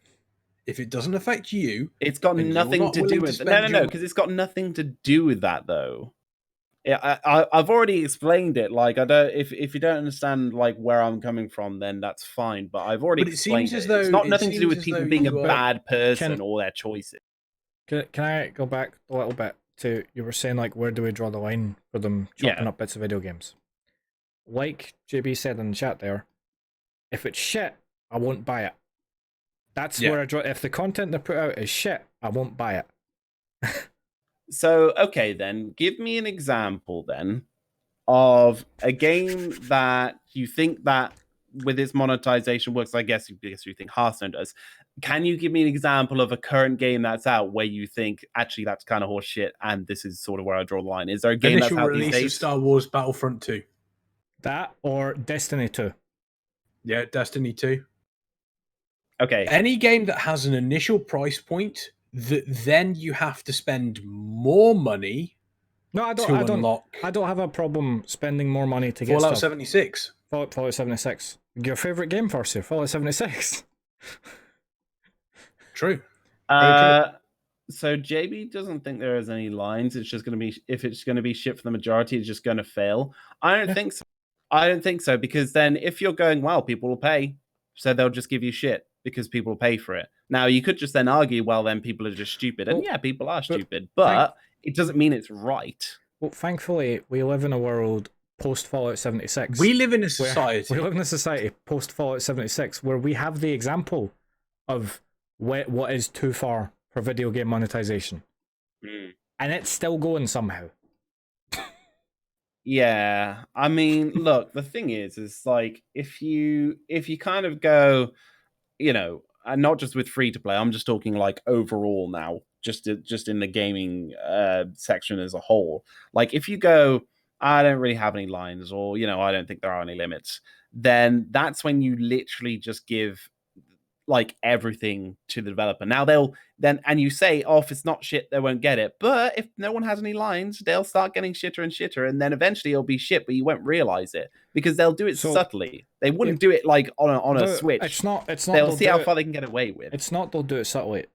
If it doesn't affect you, it's got nothing to do with no, because it's got nothing to do with that though. Yeah, I've already explained it. Like, I don't. If you don't understand like where I'm coming from, then that's fine. But I've already explained it. It's not nothing to do with people being a bad person or their choices. Can I go back a little bit to you were saying like where do we draw the line for them chopping up bits of video games? Like JB said in the chat there, if it's shit, I won't buy it. That's where I draw. If the content they put out is shit, I won't buy it. So, okay, then, give me an example, then, of a game that you think that, with its monetization works, I guess you think Hearthstone does. Can you give me an example of a current game that's out where you think, actually, that's kind of horse shit, and this is sort of where I draw the line? Is there a game initial that's out release these days? Of Star Wars Battlefront 2. That, or Destiny 2. Yeah, Destiny 2. Okay. Any game that has an initial price point that then you have to spend more money. No, I don't have a problem spending more money to get Fallout stuff. 76. Fallout 76. Your favorite game, Farseer? Fallout 76. True. So JB doesn't think there is any lines. It's just going to be, if it's going to be shit for the majority, it's just going to fail. I don't think so. I don't think so, because then if you're going, well, people will pay, so they'll just give you shit because people will pay for it. Now, you could just then argue, well, then people are just stupid. And yeah, people are stupid, but it doesn't mean it's right. Well, thankfully, we live in a world post-Fallout 76. We live in a society. We live in a society post-Fallout 76 where we have the example of what is too far for video game monetization. And it's still going somehow. Yeah, I mean, look, the thing is like if you kind of go, you know, and not just with free to play, I'm just talking like overall now, just in the gaming section as a whole. Like if you go, I don't really have any lines, or you know, I don't think there are any limits, then that's when you literally just give like everything to the developer. Now and you say, oh, if it's not shit, they won't get it. But if no one has any lines, they'll start getting shitter and shitter, and then eventually it'll be shit, but you won't realize it because they'll do it subtly. They wouldn't do it like on a Switch. It's not. They'll see how far they can get away with. It's not they'll do it subtly,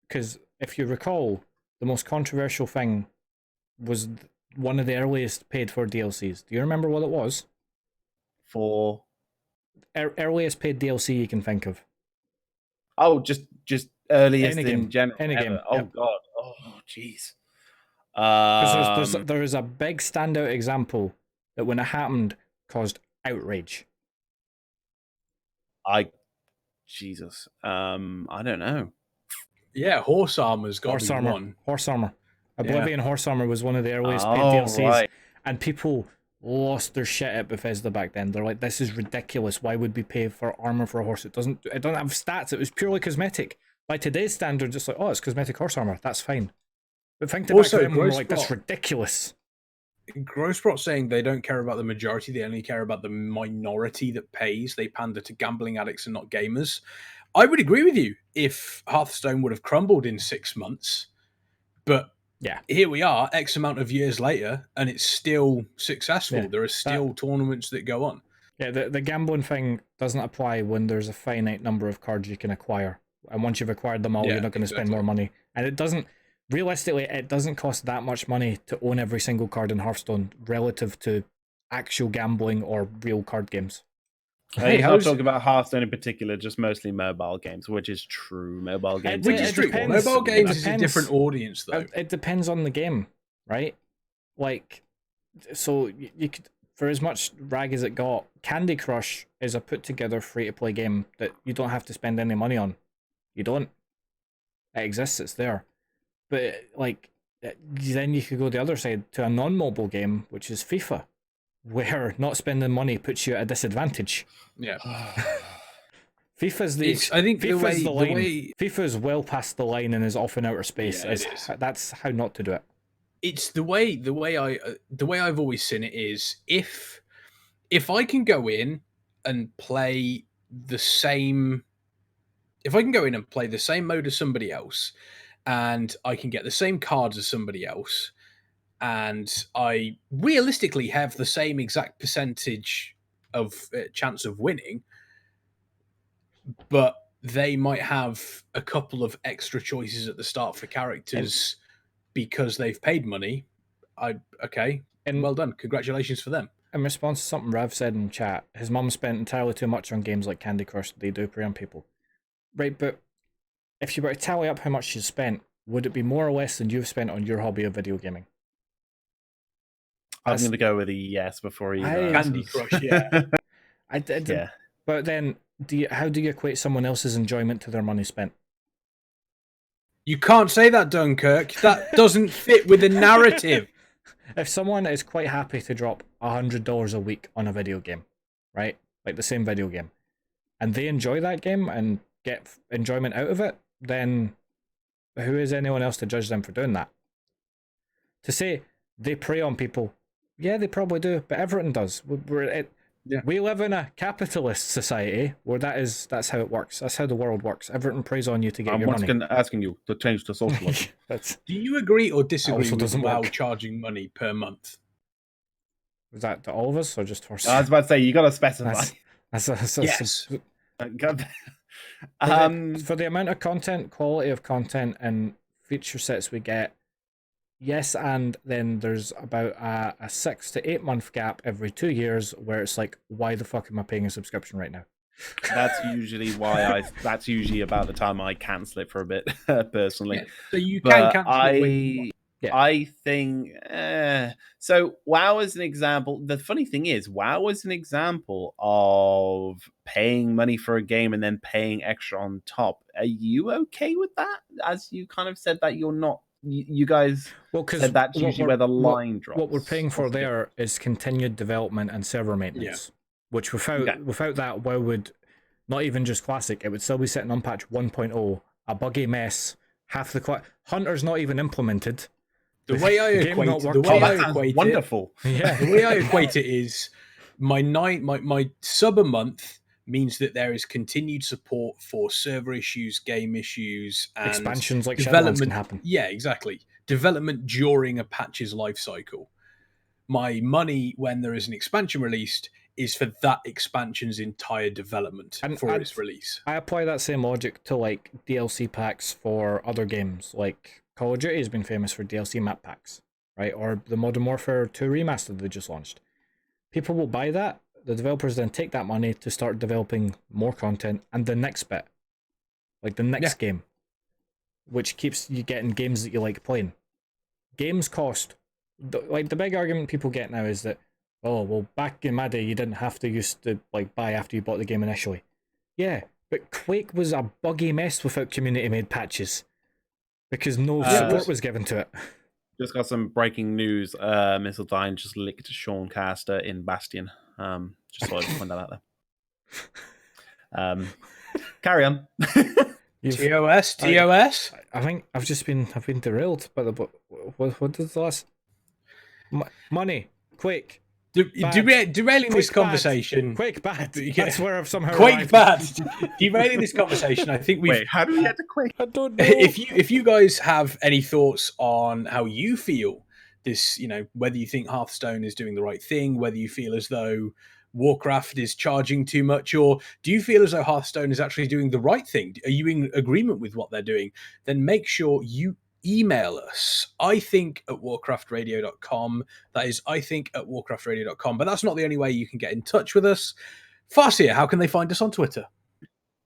because if you recall, the most controversial thing was one of the earliest paid for DLCs. Do you remember what it was? For earliest paid DLC you can think of. Oh, just earliest in general. Any game. Oh god. Oh jeez. There is a big standout example that when it happened caused outrage. Jesus. I don't know. Yeah, Horse Armor's got to be one. Horse Armor. Oblivion Horse Armor was one of the earliest paid DLCs, and people lost their shit at Bethesda back then. They're like, this is ridiculous. Why would we pay for armor for a horse? It doesn't have stats. It was purely cosmetic. By today's standards, it's like, oh, it's cosmetic horse armor. That's fine. But think about it, we're like, that's ridiculous. Grossprot saying they don't care about the majority. They only care about the minority that pays. They pander to gambling addicts and not gamers. I would agree with you if Hearthstone would have crumbled in 6 months, but yeah, here we are, X amount of years later, and it's still successful. Yeah, there are still tournaments that go on. Yeah, the gambling thing doesn't apply when there's a finite number of cards you can acquire. And once you've acquired them all, you're not going to spend more money. And it doesn't cost that much money to own every single card in Hearthstone relative to actual gambling or real card games. Hey, I'm talking about Hearthstone in particular, just mostly mobile games, which is true. Mobile games. Which is true. Mobile games is a different audience, though. It depends on the game, right? Like, so you could, for as much rag as it got, Candy Crush is a put-together free-to-play game that you don't have to spend any money on. You don't. It exists, it's there. But, like, then you could go the other side to a non-mobile game, which is FIFA, where not spending money puts you at a disadvantage. Yeah. FIFA's the line. FIFA's well past the line and is off in outer space. Yeah, That's how not to do it. it's the way I've always seen it is if I can go in and play the same mode as somebody else, and I can get the same cards as somebody else, and I realistically have the same exact percentage of chance of winning, but they might have a couple of extra choices at the start for characters because they've paid money. And well done. Congratulations for them. In response to something Rav said in chat, his mum spent entirely too much on games like Candy Crush. They do prey on people. Right, but if you were to tally up how much you spent, would it be more or less than you've spent on your hobby of video gaming? I'm going to go with a yes before you. Candy Crush, yeah. I did. Yeah. But then, how do you equate someone else's enjoyment to their money spent? You can't say that, Dunkirk. That doesn't fit with the narrative. If someone is quite happy to drop $100 a week on a video game, right? Like the same video game, and they enjoy that game and get enjoyment out of it, then who is anyone else to judge them for doing that? To say they prey on people, yeah, they probably do, but everyone does. We live in a capitalist society where that's how it works. That's how the world works. Everyone preys on you to get your money. I'm asking you to change the socialism. Do you agree or disagree with WoW charging money per month? Was that to all of us or just for? I was about to say you got to specify. Yes. For the amount of content, quality of content, and feature sets we get, yes, and then there's about a 6 to 8 month gap every 2 years where it's like, why the fuck am I paying a subscription right now? That's usually that's usually about the time I cancel it for a bit, personally. Yeah, so you can cancel it. I think so. WoW is an example. The funny thing is, WoW is an example of paying money for a game and then paying extra on top. Are you okay with that? As you kind of said that you're not. You guys said that's usually where the line drops. What we're paying for there is continued development and server maintenance, which without that, WoW would not even just classic. It would still be sitting on patch 1.0, a buggy mess. Half the Hunter's not even implemented. The way I equate it is my sub a month means that there is continued support for server issues, game issues, and expansions like Shadowlands can happen. Yeah, exactly. Development during a patch's life cycle. My money when there is an expansion released is for that expansion's entire development its release. I apply that same logic to like DLC packs for other games. Like Call of Duty has been famous for DLC map packs, right? Or the Modern Warfare 2 remaster they just launched. People will buy that. The developers then take that money to start developing more content and the next bit, like the next game, which keeps you getting games that you like playing. Games cost, like the big argument people get now is that, oh, well, back in my day, you didn't have to used to like buy after you bought the game initially. Yeah, but Quake was a buggy mess without community-made patches because no support was given to it. Just got some breaking news. Mistledyne just licked Sean Caster in Bastion. Just thought I'd point that out there. Carry on. TOS. I think I've been derailed by what did the last money Quake. Derailing this conversation. Quake bad. That's where I've somehow Quake bad. Derailing this conversation. I think Wait, how do we get to Quake? I don't know. If you guys have any thoughts on how you feel this, whether you think Hearthstone is doing the right thing, whether you feel as though Warcraft is charging too much, or do you feel as though Hearthstone is actually doing the right thing? Are you in agreement with what they're doing? Then make sure you email us, ithink@warcraftradio.com. That is ithink@warcraftradio.com. But that's not the only way you can get in touch with us. Farseer, how can they find us on Twitter?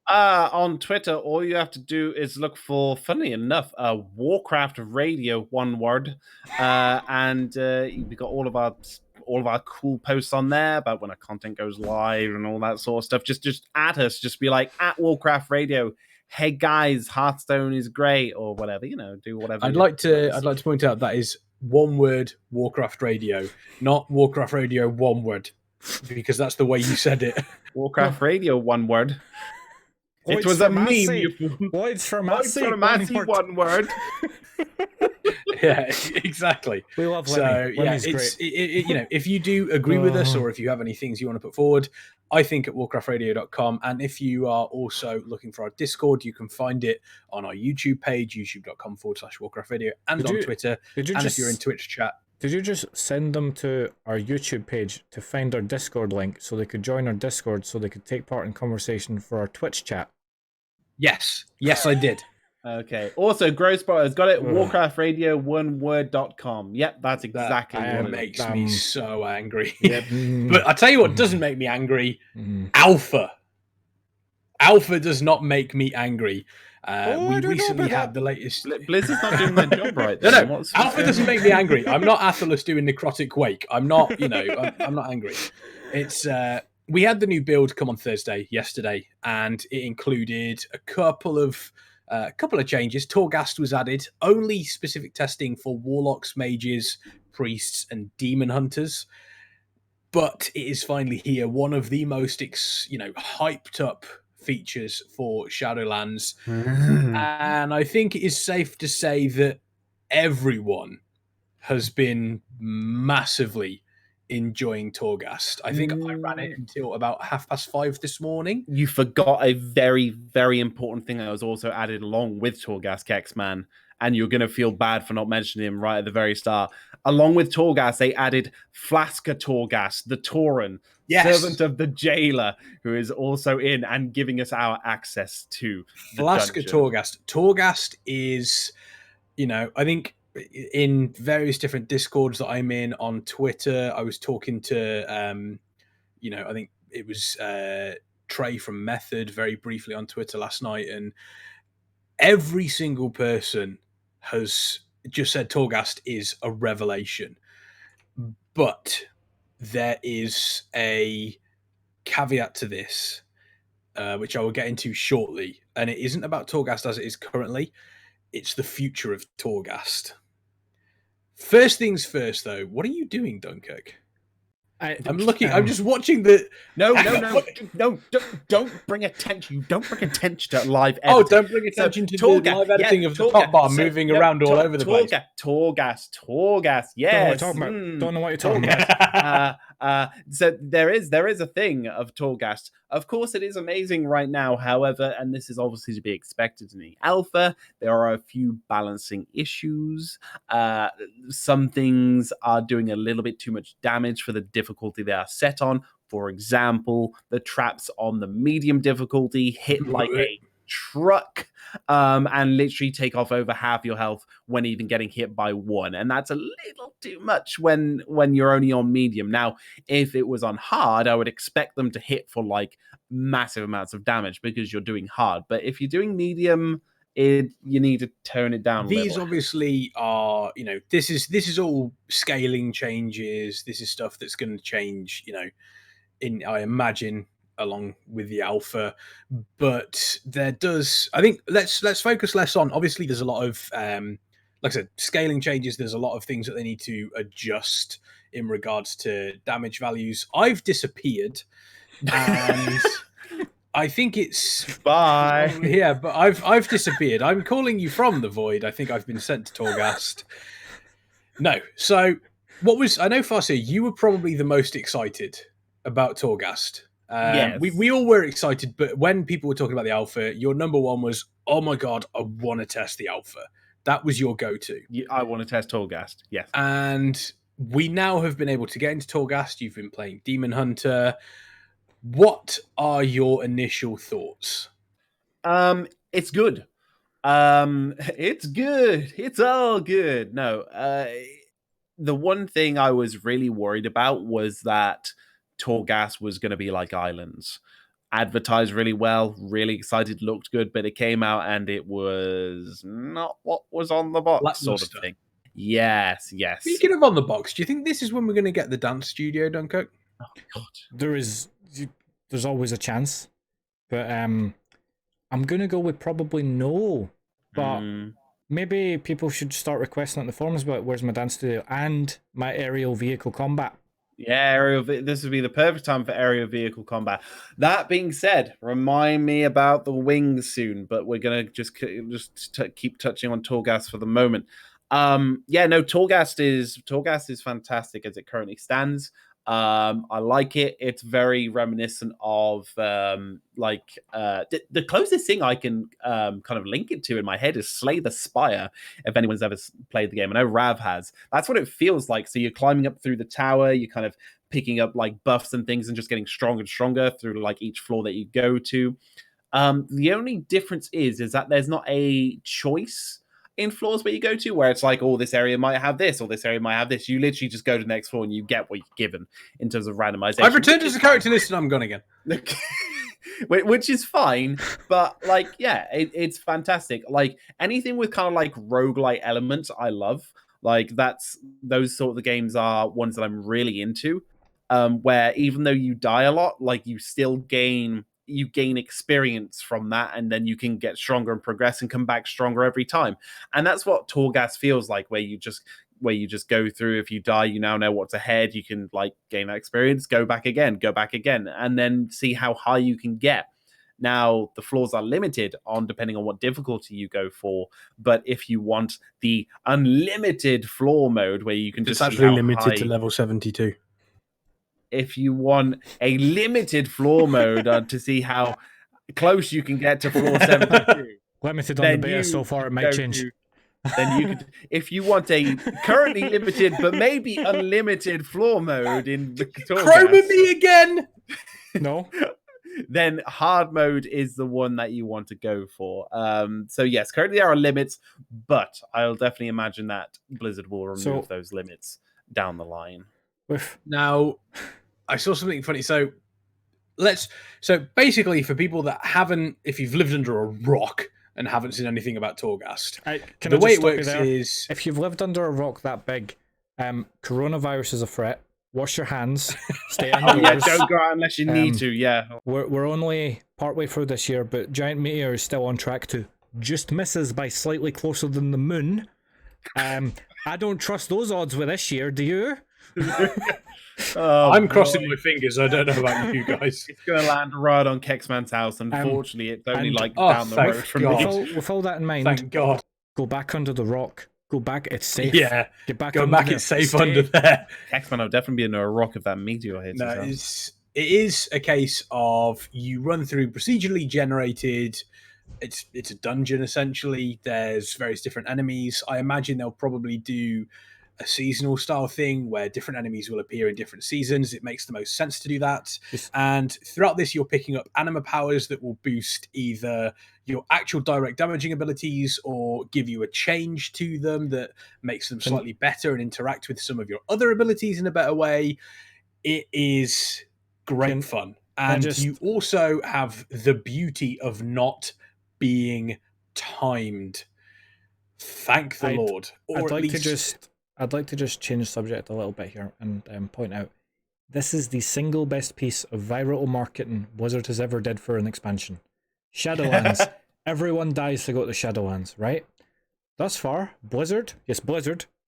On Twitter, all you have to do is look for, funnily enough, Warcraft Radio, one word, and we've got all of our cool posts on there about when our content goes live and all that sort of stuff. Just at us, just be like @Warcraft Radio. Hey guys, Hearthstone is great, or whatever, do whatever. I'd like to point out that is one word, Warcraft Radio, not Warcraft Radio one word, because that's the way you said it. Warcraft Radio one word. It was a meme. Lloyd's for Massey, one word. Yeah, exactly. We love so Lemmy. yeah, Lemmy's it's great. you know, if you do agree with us, or if you have any things you want to put forward, I think at warcraftradio.com. And if you are also looking for our Discord, you can find it on our YouTube page, youtube.com/warcraftradio, and on Twitter. And if you're in Twitch chat. Did you just send them to our YouTube page to find our Discord link so they could join our Discord so they could take part in conversation for our Twitch chat? Yes, I did. Okay. Also, Growspot has got it. Warcraft Radio, one word.com. Yep, that's exactly what it makes me so angry. Yep. But I tell you what doesn't make me angry. Alpha. Alpha does not make me angry. We recently had the latest. Blizzard's not doing their job right. No. Alpha doesn't make me angry. I'm not Athalus doing Necrotic Wake. I'm not. I'm not angry. It's. We had the new build come on yesterday, and it included a couple of changes. Torghast was added, only specific testing for warlocks, mages, priests, and demon hunters. But it is finally here. One of the most, hyped up features for Shadowlands. And I think it is safe to say that everyone has been massively enjoying Torghast. I think I ran it until about 5:30 this morning. You forgot a very, very important thing that was also added along with Torghast, Kexman, and you're going to feel bad for not mentioning him right at the very start. Along with Torghast, they added Flaska Torghast, the Tauren, servant of the jailer, who is also in and giving us our access to the Flaska dungeon. Torghast. Torghast is, I think in various different Discords that I'm in on Twitter, I was talking to, I think it was Trey from Method very briefly on Twitter last night, and every single person has just said Torghast is a revelation. But there is a caveat to this, which I will get into shortly, and it isn't about Torghast as it is currently. It's the future of Torghast. First things first, though. What are you doing, Dunkurk? I'm looking. I'm just watching the. No! Don't bring attention. You don't bring attention to live editing. Oh, don't bring attention to the live editing of the top bar moving around all over the place. Torghast. Yes. Don't know what you're talking about. So there is a thing of Torghast. Of course, it is amazing right now. However, and this is obviously to be expected in the alpha, there are a few balancing issues. Some things are doing a little bit too much damage for the difficulty they are set on. For example, the traps on the medium difficulty hit like a truck and literally take off over half your health when even getting hit by one, and that's a little too much when you're only on medium. Now, if it was on hard, I would expect them to hit for like massive amounts of damage because you're doing hard, but if you're doing medium, you need to tone it down. These obviously are, this is all scaling changes. This is stuff that's going to change, I imagine, along with the alpha. But there does, I think, let's focus less on, obviously there's a lot of like I said, scaling changes. There's a lot of things that they need to adjust in regards to damage values. I've disappeared, and I think it's bye. Yeah, but I've disappeared. I'm calling you from the void. I think I've been sent to Torghast. No, so I know, Farseer, you were probably the most excited about Torghast. Yes. We all were excited, but when people were talking about the alpha, your number one was, oh my god, I want to test the alpha. That was your go-to. I want to test Torghast, yes. And we now have been able to get into Torghast. You've been playing Demon Hunter. What are your initial thoughts? It's good. It's good. It's all good. No, the one thing I was really worried about was that Torghast was going to be like Islands. Advertised really well, really excited, looked good, but it came out and it was not what was on the box, sort of thing. Yes. Speaking of on the box, do you think this is when we're going to get the dance studio, Dunkurk? Oh, God. There's always a chance, but I'm going to go with probably no, but maybe people should start requesting on the forums about where's my dance studio and my aerial vehicle combat. Yeah, this would be the perfect time for aerial vehicle combat. That being said, remind me about the wings soon, but we're going to just keep touching on Torghast for the moment. Yeah, no, Torghast is fantastic as it currently stands. I like it. It's very reminiscent of the closest thing I can kind of link it to in my head is Slay the Spire. If anyone's ever played the game, I know Rav has. That's what it feels like. So you're climbing up through the tower, you're kind of picking up like buffs and things and just getting stronger and stronger through like each floor that you go to. The only difference is that there's not a choice in floors where you go to where it's like, oh, this area might have this or this area might have this. You literally just go to the next floor and you get what you're given in terms of randomization. I've returned as a character list and I'm gone again. Which is fine, but like, yeah, it's fantastic. Like anything with kind of like roguelite elements, I love. Like those sort of games are ones that I'm really into. Where even though you die a lot, like you still gain experience from that, and then you can get stronger and progress and come back stronger every time. And that's what Torghast feels like, where you just go through. If you die, you now know what's ahead. You can like gain that experience, go back again, and then see how high you can get. Now, the floors are limited on depending on what difficulty you go for, but if you want the unlimited floor mode where you can it's just actually limited to level 72. If you want a limited floor mode to see how close you can get to floor 72. Limited on the beta so far, it might change. Then you could, if you want a currently limited but maybe unlimited floor mode in the Chroma me again! No. Then hard mode is the one that you want to go for. So yes, currently there are limits, but I'll definitely imagine that Blizzard will remove those limits down the line. Now, I saw something funny. So basically, for people that haven't, if you've lived under a rock and haven't seen anything about Torghast, the way it works is, if you've lived under a rock that big, coronavirus is a threat. Wash your hands. Stay indoors. Yeah, don't go out unless you need to. Yeah, we're only partway through this year, but Giant Meteor is still on track to just miss us by slightly closer than the moon. I don't trust those odds with this year. Do you? I'm crossing my fingers. I don't know about you guys. It's going to land right on Kexman's house. Unfortunately, it's only down the road from me. With all that in mind, thank God. Go back under the rock. Go back. It's safe. Yeah, get back. Go back. It's safe under there. Kexman will definitely be under a rock if that meteor hits. No, it is a case of you run through procedurally generated. It's a dungeon essentially. There's various different enemies. I imagine they'll probably do a seasonal style thing where different enemies will appear in different seasons. It makes the most sense to do that. And throughout this, you're picking up anima powers that will boost either your actual direct damaging abilities or give you a change to them that makes them slightly better and interact with some of your other abilities in a better way. It is great fun. And you also have the beauty of not being timed. Thank the Lord. I'd like to just change the subject a little bit here and point out this is the single best piece of viral marketing Blizzard has ever did for an expansion. Shadowlands. Everyone dies to go to Shadowlands, right? Thus far, Blizzard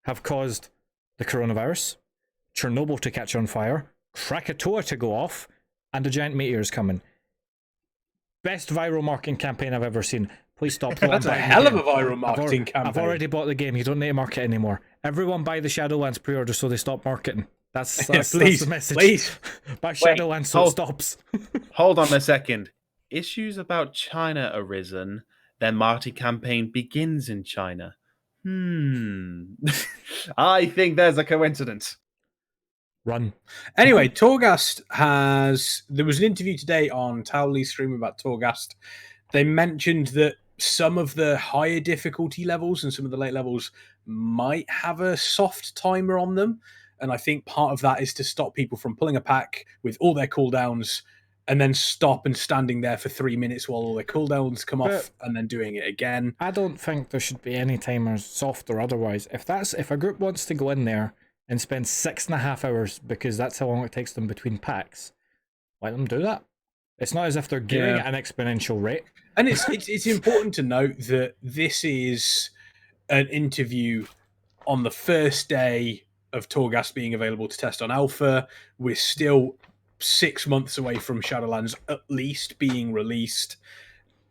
have caused the coronavirus, Chernobyl to catch on fire, Krakatoa to go off, and a giant meteor is coming. Best viral marketing campaign I've ever seen. Please stop. That's a hell of a viral marketing campaign. I've already bought the game. You don't need to market anymore. Everyone buy the Shadowlands pre-order so they stop marketing. That's the message. Please. Buy Shadowlands so it stops. Hold on a second. Issues about China arisen. Their marketing campaign begins in China. I think there's a coincidence. Run. Anyway, Torghast there was an interview today on Towley's stream about Torghast. They mentioned that some of the higher difficulty levels and some of the late levels might have a soft timer on them. And I think part of that is to stop people from pulling a pack with all their cooldowns and then stop and standing there for 3 minutes while all their cooldowns come off and then doing it again. I don't think there should be any timers, soft or otherwise. If a group wants to go in there and spend 6.5 hours because that's how long it takes them between packs, let them do that. It's not as if they're gearing at an exponential rate. And it's important to note that this is an interview on the first day of Torghast being available to test on alpha. We're still 6 months away from Shadowlands at least being released.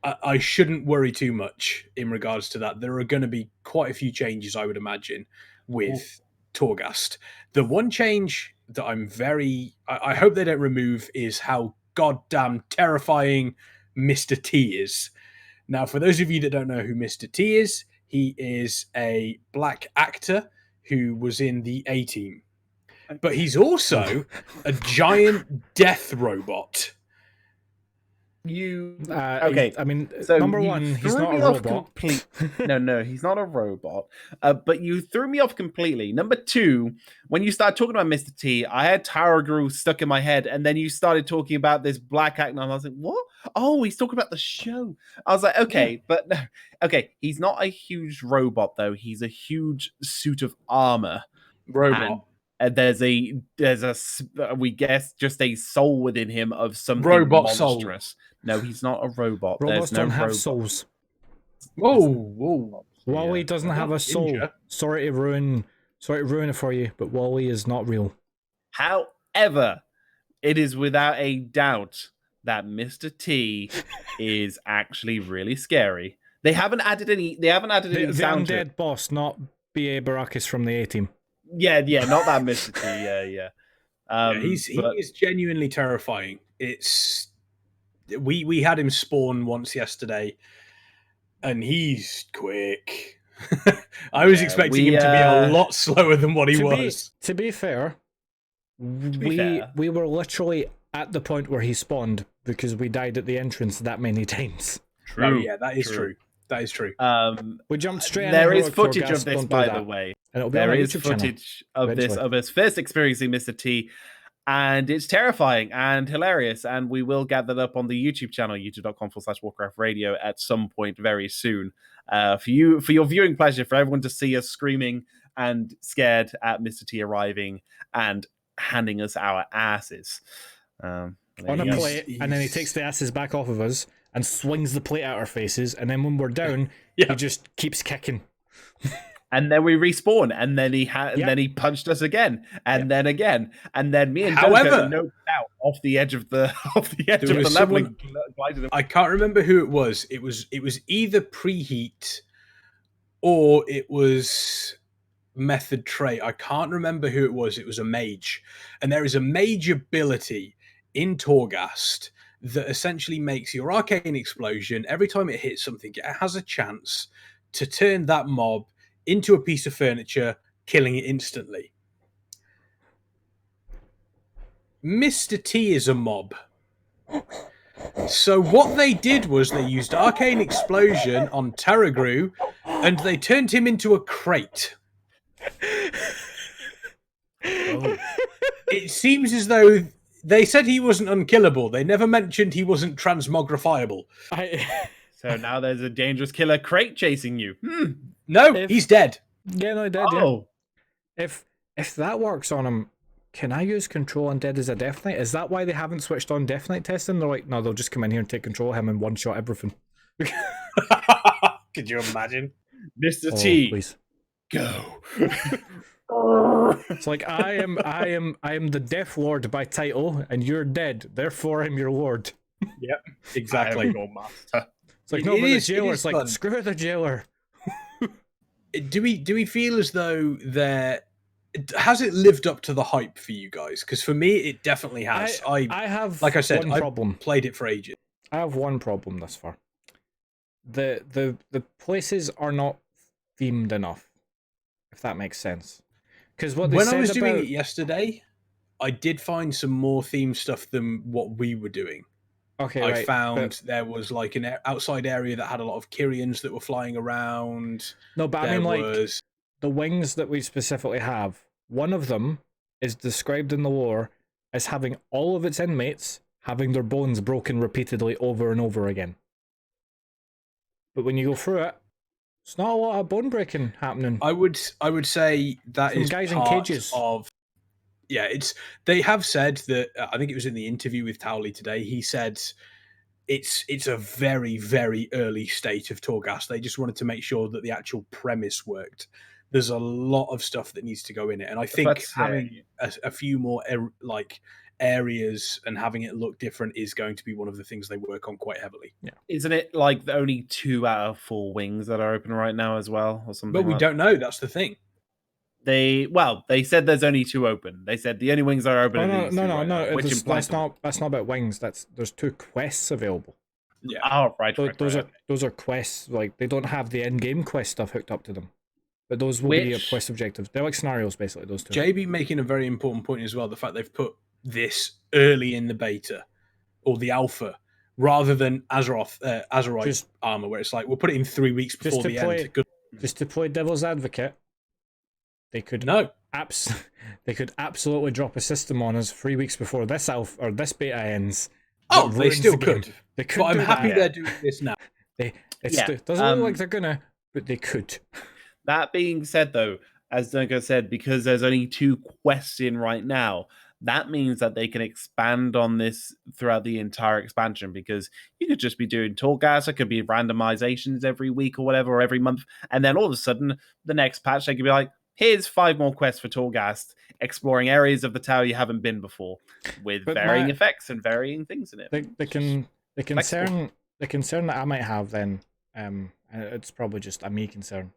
I shouldn't worry too much in regards to that. There are going to be quite a few changes, I would imagine, with Torghast. The one change that I hope they don't remove is how goddamn terrifying Mr. T is. Now, for those of you that don't know who Mr. T is, he is a black actor who was in the A-Team. But he's also a giant death robot. Okay. I mean, So number one, he's not a robot. No, he's not a robot. But you threw me off completely. Number two, when you started talking about Mr. T, I had Taragru stuck in my head, and then you started talking about this black actor, and I was like, what? Oh, he's talking about the show. I was like, okay, but no. Okay, he's not a huge robot, though. He's a huge suit of armor. Robot. And there's we guess just a soul within him of something robot monstrous. Soul. No, he's not a robot. Robots don't have robot. souls. Whoa. Wally doesn't have a soul. Sorry to ruin it for you, but Wally is not real. However, it is without a doubt that Mr. T is actually really scary. They haven't added any. They haven't added any sound. The undead boss, not B.A. Baracus from the A-Team. Yeah, not that Mr. T. Yeah. He is genuinely terrifying. It's we had him spawn once yesterday, and he's quick. I was expecting him to be a lot slower than what he was. To be fair, we were literally at the point where he spawned because we died at the entrance that many times. True. Oh, yeah, that is true. That is true. We jumped straight in. There is footage of this, by the way. And there is footage of this, of us first experiencing Mr. T, and it's terrifying and hilarious. And we will get that up on the YouTube channel, youtube.com/Warcraft Radio, at some point very soon. For your viewing pleasure, for everyone to see us screaming and scared at Mr. T arriving and handing us our asses. On a plate, and then he takes the asses back off of us and swings the plate at our faces, and then when we're down, he just keeps kicking. And then we respawn, and then then he punched us again, and then again, and then me and Dunkurk noped out off the edge of the level. I can't remember who it was. It was either preheat or it was method trait. I can't remember who it was. It was a mage, and there is a mage ability in Torghast that essentially makes your arcane explosion, every time it hits something, it has a chance to turn that mob into a piece of furniture, killing it instantly. Mr. T is a mob. So what they did was they used arcane explosion on Taragru, and they turned him into a crate. It seems as though they said he wasn't unkillable. They never mentioned he wasn't transmogrifiable. So now there's a dangerous killer crate chasing you. No, he's dead. Yeah, no, dead. Oh. Yeah. If that works on him, can I use Control Undead as a Death Knight? Is that why they haven't switched on Death Knight testing? They're like, no, they'll just come in here and take control of him and one-shot everything. Could you imagine? Mr. T, please. Go. It's like I am the Death Lord by title, and you're dead. Therefore, I'm your lord. Yep, exactly. Your master. It's like, no, but the jailer. It's like, fun. Screw the jailer. Do we feel as though has it lived up to the hype for you guys? Because for me, it definitely has. I have, like I said, I've played it for ages. I have one problem thus far. The places are not themed enough, if that makes sense. Because when I was doing it yesterday, I did find some more themed stuff than what we were doing. Okay, I found there was like an outside area that had a lot of Kyrians that were flying around. No, but I mean, like the wings that we specifically have. One of them is described in the lore as having all of its inmates having their bones broken repeatedly over and over again. But when you go through it, it's not a lot of bone breaking happening. I would say that is guys part in cages. Of they have said that. I think it was in the interview with Towley today. He said it's a very, very early state of Torghast. They just wanted to make sure that the actual premise worked. There's a lot of stuff that needs to go in it, and I think having a few more areas and having it look different is going to be one of the things they work on quite heavily. Yeah. Isn't it like the only 2 out of 4 wings that are open right now as well, or something? But we don't know. That's the thing. They said there's only 2 open. They said the only wings that are open. Oh, are no. which implies That's not about wings. There's 2 quests available. Yeah. Oh, right. Those are quests. Like, they don't have the in-game quest stuff hooked up to them, but those will be quest objectives. They're like scenarios, basically. Those 2. JB making a very important point as well. The fact they've put this early in the beta or the alpha, rather than Azerite armor, where it's like we'll put it in 3 weeks before the end. Just to play devil's advocate, they could absolutely drop a system on us 3 weeks before this alpha or this beta ends. Oh, they still could. They could. But I'm happy they're doing this now. Doesn't look like they're gonna, but they could. That being said, though, as Duncan said, because there's only 2 quests in right now, that means that they can expand on this throughout the entire expansion, because you could just be doing Torghast, it could be randomizations every week or whatever, or every month, and then all of a sudden, the next patch, they could be like, here's 5 more quests for Torghast, exploring areas of the tower you haven't been before, with varying effects and varying things in it. The concern that I might have then, and it's probably just a me concern,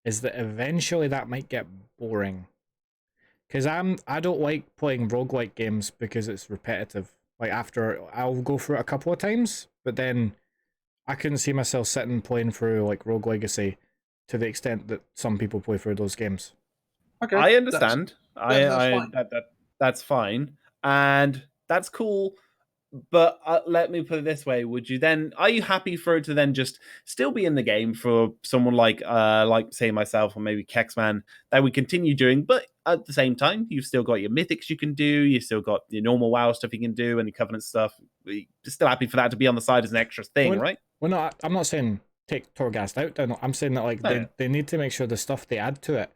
is that eventually that might get boring. Because I don't like playing roguelike games because it's repetitive. Like, after, I'll go through it a couple of times, but then I couldn't see myself sitting playing through like Rogue Legacy to the extent that some people play through those games. Okay, I understand. That's fine, and that's cool. But let me put it this way: are you happy for it to then just still be in the game for someone like say myself or maybe Kexman, that we continue doing, but at the same time you've still got your mythics you can do, you've still got your normal WoW stuff you can do, and your Covenant stuff. You're still happy for that to be on the side as an extra thing, right? Well, no, I'm not saying take Torghast out. I'm saying that like they need to make sure the stuff they add to it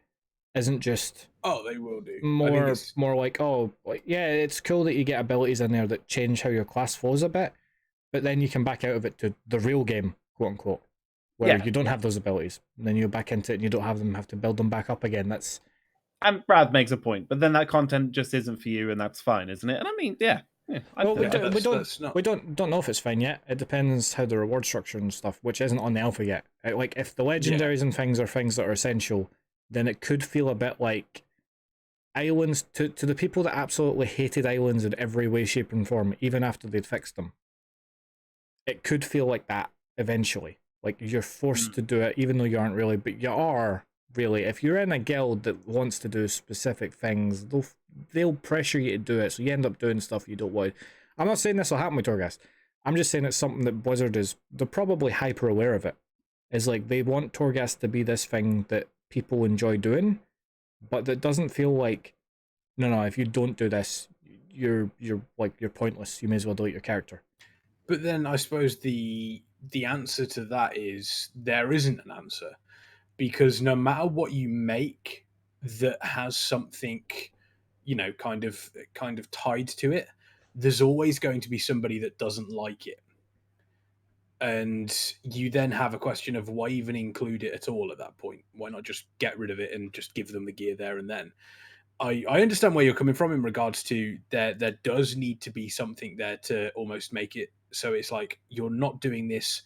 isn't just they will do more like it's cool that you get abilities in there that change how your class flows a bit, but then you can back out of it to the real game, quote unquote, where you don't have those abilities, and then you're back into it and you don't have to build them back up again. And Brad makes a point, but then that content just isn't for you, and that's fine, isn't it? And I mean, we don't know if it's fine yet. It depends how the reward structure and stuff, which isn't on the alpha yet. Like, if the legendaries and things are things that are essential, then it could feel a bit like islands to the people that absolutely hated islands in every way, shape, and form, even after they'd fixed them. It could feel like that eventually. Like, you're forced to do it, even though you aren't really, but you are really. If you're in a guild that wants to do specific things, they'll pressure you to do it, so you end up doing stuff you don't want. I'm not saying this will happen with Torghast. I'm just saying it's something that Blizzard they're probably hyper aware of it. Is like, they want Torghast to be this thing that people enjoy doing, but that doesn't feel like, no, if you don't do this, you're pointless. You may as well delete your character. But then I suppose the answer to that is there isn't an answer, because no matter what you make that has something, kind of tied to it, there's always going to be somebody that doesn't like it. And you then have a question of why even include it at all at that point? Why not just get rid of it and just give them the gear there and then? I understand where you're coming from in regards to there does need to be something there to almost make it so it's like you're not doing this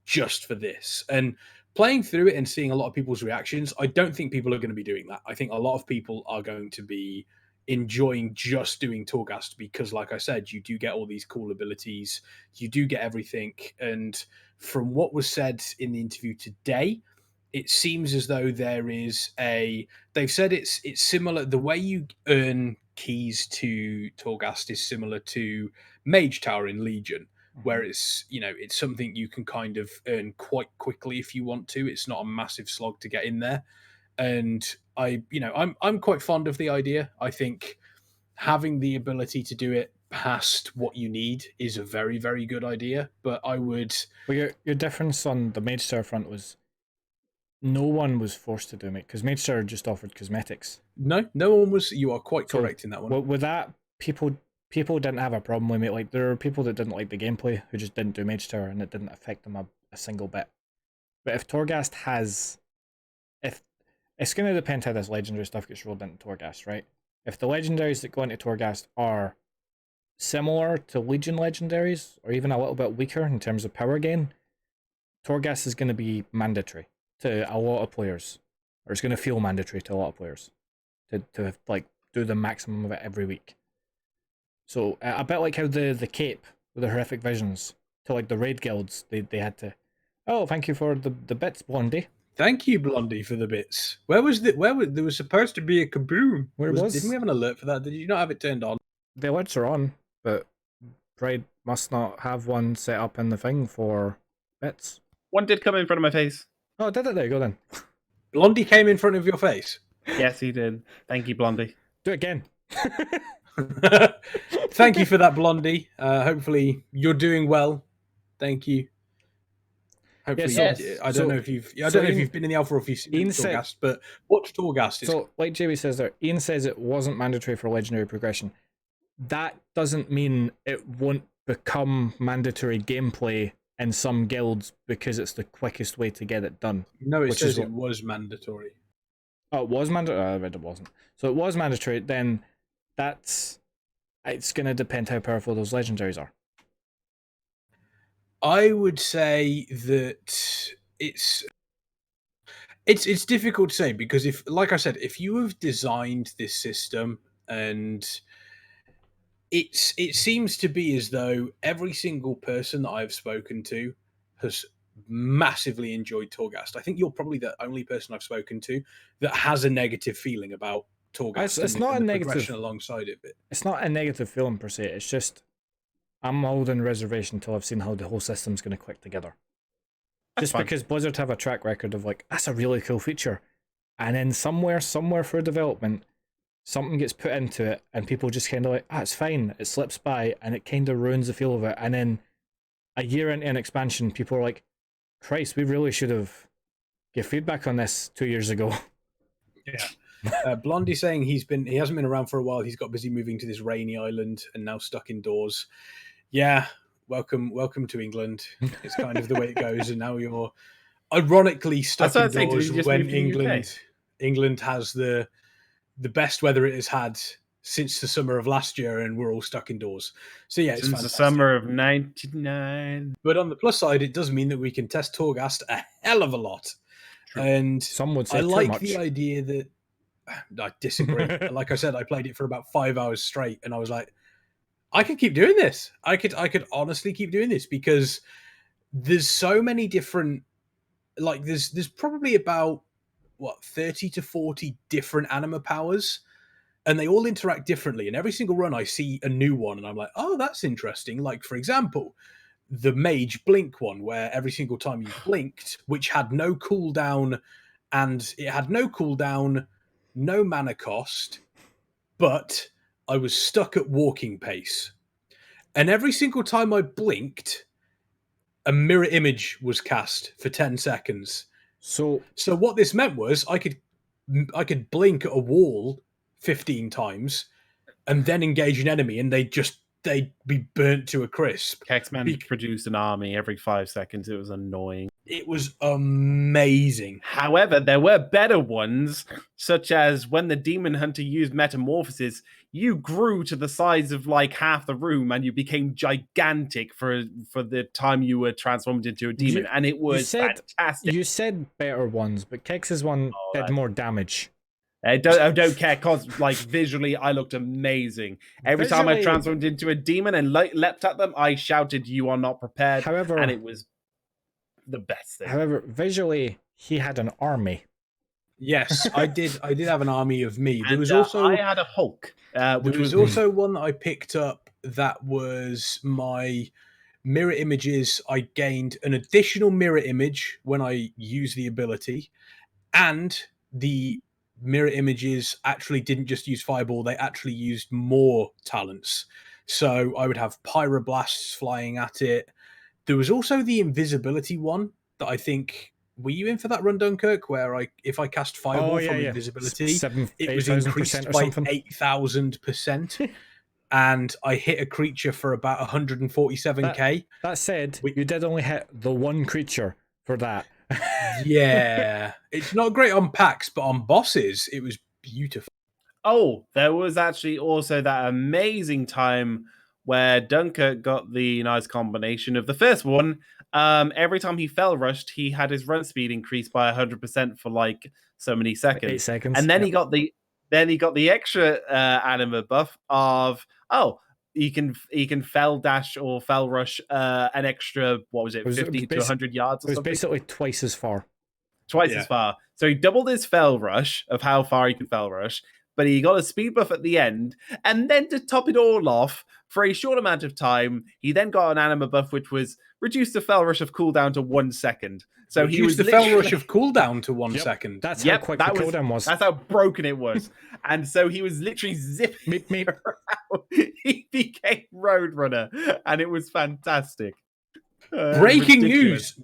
just for this. And playing through it and seeing a lot of people's reactions, I don't think people are going to be doing that. I think a lot of people are going to be enjoying just doing Torghast because, like I said, you do get all these cool abilities, you do get everything. And from what was said in the interview today, it seems as though they've said it's similar. The way you earn keys to Torghast is similar to Mage Tower in Legion, where it's something you can kind of earn quite quickly if you want to. It's not a massive slog to get in there. And I'm quite fond of the idea. I think having the ability to do it past what you need is a very, very good idea. But I would. Well, your difference on the Mage Tower front was no one was forced to do it, because Mage Tower just offered cosmetics. No one was. You are quite correct in that one. With that, people didn't have a problem with it. Like, there are people that didn't like the gameplay who just didn't do Mage Tower, and it didn't affect them a single bit. But if Torghast it's going to depend how this legendary stuff gets rolled into Torghast, right? If the legendaries that go into Torghast are similar to Legion legendaries, or even a little bit weaker in terms of power gain, Torghast is going to be mandatory to a lot of players, or it's going to feel mandatory to a lot of players to like do the maximum of it every week. So a bit like how the cape with the horrific visions to like the raid guilds, they had to. Oh, thank you for the bits, Blondie. Thank you, Blondie, for the bits. Where was there was supposed to be a kaboom? Didn't we have an alert for that? Did you not have it turned on? The alerts are on, but Pride must not have one set up in the thing for bits. One did come in front of my face. Oh, did it? There you go then. Blondie came in front of your face? Yes, he did. Thank you, Blondie. Do it again. Thank you for that, Blondie. Hopefully you're doing well. Thank you. Hopefully, yes. I don't know if you've been in the alpha or if you've seen Torghast, but watch Torghast. So, like JB says there, Ian says it wasn't mandatory for legendary progression. That doesn't mean it won't become mandatory gameplay in some guilds because it's the quickest way to get it done. No, it says it was mandatory. Oh, it was mandatory? I read it wasn't. So it was mandatory, then it's going to depend how powerful those legendaries are. I would say that it's difficult to say because if, like I said, if you have designed this system and it seems to be as though every single person that I've spoken to has massively enjoyed Torghast. I think you're probably the only person I've spoken to that has a negative feeling about Torghast. It's not a negative alongside of it. It's not a negative feeling per se. It's just I'm holding reservation until I've seen how the whole system's going to click together. Just because Blizzard have a track record of like, that's a really cool feature. And then somewhere through development, something gets put into it and people just kind of like, it's fine. It slips by and it kind of ruins the feel of it. And then a year into an expansion, people are like, Christ, we really should have give feedback on this 2 years ago. Yeah. Blondie saying he hasn't been around for a while. He's got busy moving to this rainy island and now stuck indoors. Yeah, welcome to England. It's kind of the way it goes, and now you're ironically stuck indoors when England has the best weather it has had since the summer of last year, and we're all stuck indoors. So yeah, it's since the summer of '99. But on the plus side, it does mean that we can test Torghast a hell of a lot. True. And some would say I like the idea that I disagree. Like I said, I played it for about 5 hours straight, and I was like, I could keep doing this. I could honestly keep doing this because there's so many different, like there's probably about 30 to 40 different anima powers, and they all interact differently. And every single run I see a new one and I'm like, oh, that's interesting. Like, for example, the mage blink one, where every single time you blinked, which had no cooldown, and it had no cooldown, no mana cost, but I was stuck at walking pace. And every single time I blinked, a mirror image was cast for 10 seconds. So what this meant was I could blink at a wall 15 times and then engage an enemy and they'd be burnt to a crisp. Kexman produced an army every 5 seconds. It was annoying. It was amazing. However, there were better ones, such as when the Demon Hunter used Metamorphosis, you grew to the size of like half the room and you became gigantic for the time you were transformed into a demon, and it was fantastic. You said better ones, but Kex's one did more damage. I don't care, because like visually I looked amazing. Every time I transformed into a demon and leapt at them, I shouted, "You are not prepared." However, and it was the best thing. However, visually he had an army. Yes, I did have an army of me. There was also I had a Hulk. There was also one that I picked up that was my mirror images. I gained an additional mirror image when I used the ability, and the mirror images actually didn't just use fireball, they actually used more talents. So I would have pyroblasts flying at it. There was also the invisibility one that I think, were you in for that run, Dunkurk, where if I cast fireball from invisibility, it was increased by 8,000%. And I hit a creature for about 147k. That said, you did only hit the one creature for that. Yeah, it's not great on packs, but on bosses, it was beautiful. Oh, there was actually also that amazing time where Dunkurk got the nice combination of the first one. Every time he fell rushed, he had his run speed increased by 100% for like so many seconds. 8 seconds. And then he got the extra anima buff of he can fell dash or fell rush an extra 50 to 100 yards or something. It was basically twice as far. As far. So he doubled his fell rush of how far he can fell rush, but he got a speed buff at the end, and then to top it all off, for a short amount of time, he then got an anima buff which was reduced the fell rush of cooldown to 1 second. So he was the fell rush of cooldown to 1 second. That's how quick the cooldown was. That's how broken it was. And so he was literally zipping around. He became Roadrunner, and it was fantastic. Breaking news,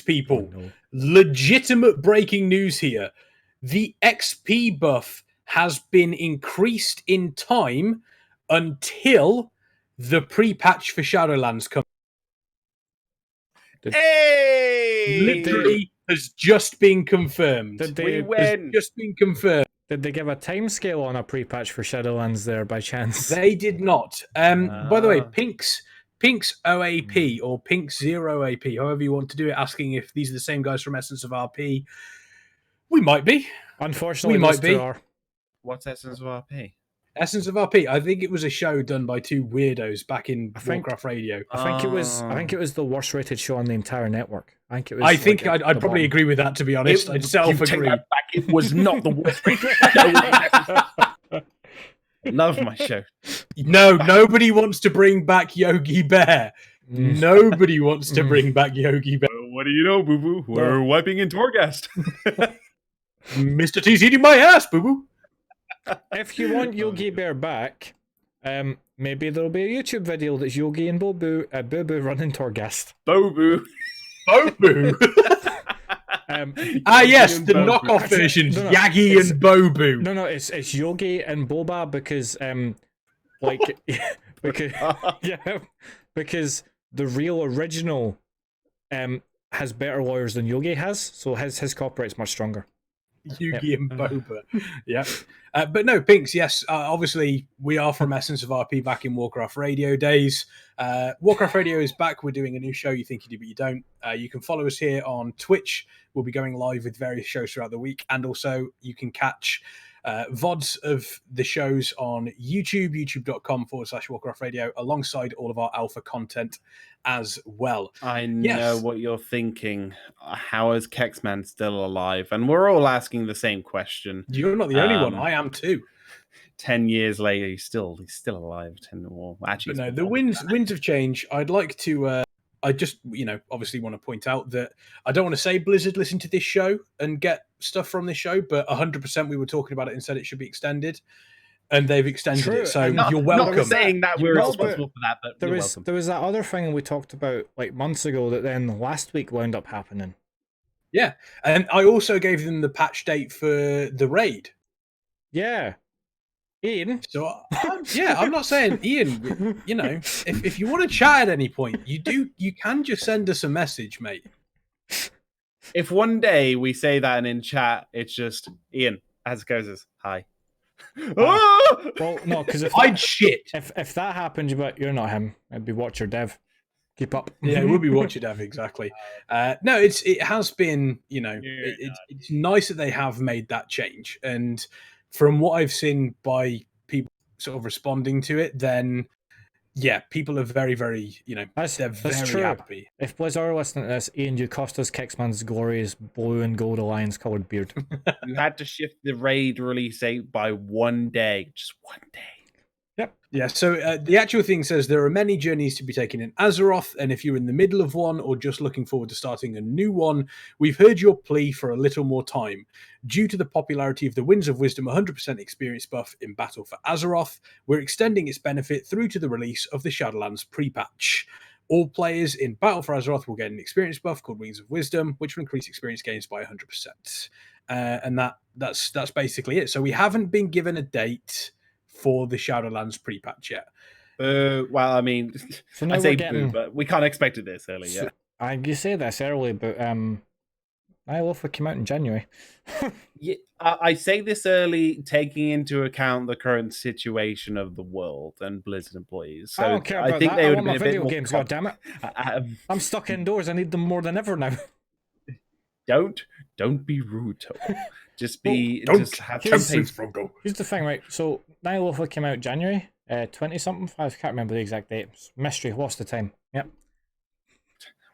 people. Oh, no. Legitimate breaking news here. The XP buff has been increased in time until the pre-patch for Shadowlands comes. Hey! Literally has just been confirmed. We win. Just been confirmed. Did they give a timescale on a pre-patch for Shadowlands there by chance? They did not. By the way, Pink's OAP or Pink's 0 AP, however you want to do it, asking if these are the same guys from Essence of RP. We might be. Unfortunately, we might be. What's Essence of RP? Essence of RP. I think it was a show done by two weirdos back in Warcraft Radio. I think it was the worst rated show on the entire network. I'd probably agree with that, to be honest. I'd self-agree. It was not the worst rated show. Love my show. No, nobody wants to bring back Yogi Bear. Nobody wants to bring back Yogi Bear. What do you know, Boo Boo? We're wiping in Torghast. Mr. T's eating my ass, Boo Boo. If you want Yogi Bear back, maybe there'll be a YouTube video that's Yogi and Boo Boo running Torghast. Boo Boo. Yes, the knockoff versions, Yagi and Bobu. No, it's Yogi and Boba because because the real original has better lawyers than Yogi has, so his copyright's much stronger. Yugi and Boba. Yeah. But no, Pinks, yes, obviously we are from Essence of RP back in Warcraft Radio days. Warcraft Radio is back. We're doing a new show, You Think You Do But You Don't. You can follow us here on Twitch. We'll be going live with various shows throughout the week. And also you can catch VODs of the shows on YouTube, youtube.com/Warcraft Radio, alongside all of our alpha content as well. I know what you're thinking. How is Kexman still alive? And we're all asking the same question. You're not the only one. I am too. 10 years later, he's still alive. 10 more. Actually, but no, the winds of change. I'd like to. I just, obviously want to point out that I don't want to say Blizzard listen to this show and get stuff from this show, but 100% we were talking about it and said it should be extended, and they've extended it. So you're welcome. Not saying that we're responsible for that, but there was that other thing we talked about like months ago that then last week wound up happening. Yeah, and I also gave them the patch date for the raid. Yeah. Ian. So I'm not saying Ian. If you want to chat at any point, you can just send us a message, mate. If one day we say that and in chat, it's just Ian as goes as hi. Well, no, because if that happened, you're not him. It'd be Watcher Dev. Keep up. Yeah, it would be Watcher Dev, exactly. No, it has been. It's nice that they have made that change, and from what I've seen by people sort of responding to it, then people are very, very, they're very happy. If Blizzard are listening to this, Ian, you cost us Kexman's glorious blue and gold alliance coloured beard. You had to shift the raid release date by 1 day, just 1 day. Yep. Yeah, so the actual thing says there are many journeys to be taken in Azeroth, and if you're in the middle of one or just looking forward to starting a new one, we've heard your plea for a little more time. Due to the popularity of the Winds of Wisdom 100% experience buff in Battle for Azeroth, we're extending its benefit through to the release of the Shadowlands pre-patch. All players in Battle for Azeroth will get an experience buff called Wings of Wisdom, which will increase experience gains by 100%. And that's basically it. So we haven't been given a date for the Shadowlands pre-patch yet. Well, I mean, so I say boo, but we can't expect it this early yet. You say this early, but Ny'alotha came out in January. Yeah, I say this early, taking into account the current situation of the world and Blizzard employees. So I don't care about think that. they I would want my have been a bit video more games, goddammit. I'm stuck indoors. I need them more than ever now. Don't be rude, Tomo. Just be Well, just have here's- some patience. Here's the thing, right? So Ny'alotha came out January 20-something. I can't remember the exact date. It's mystery. What's the time? Yep.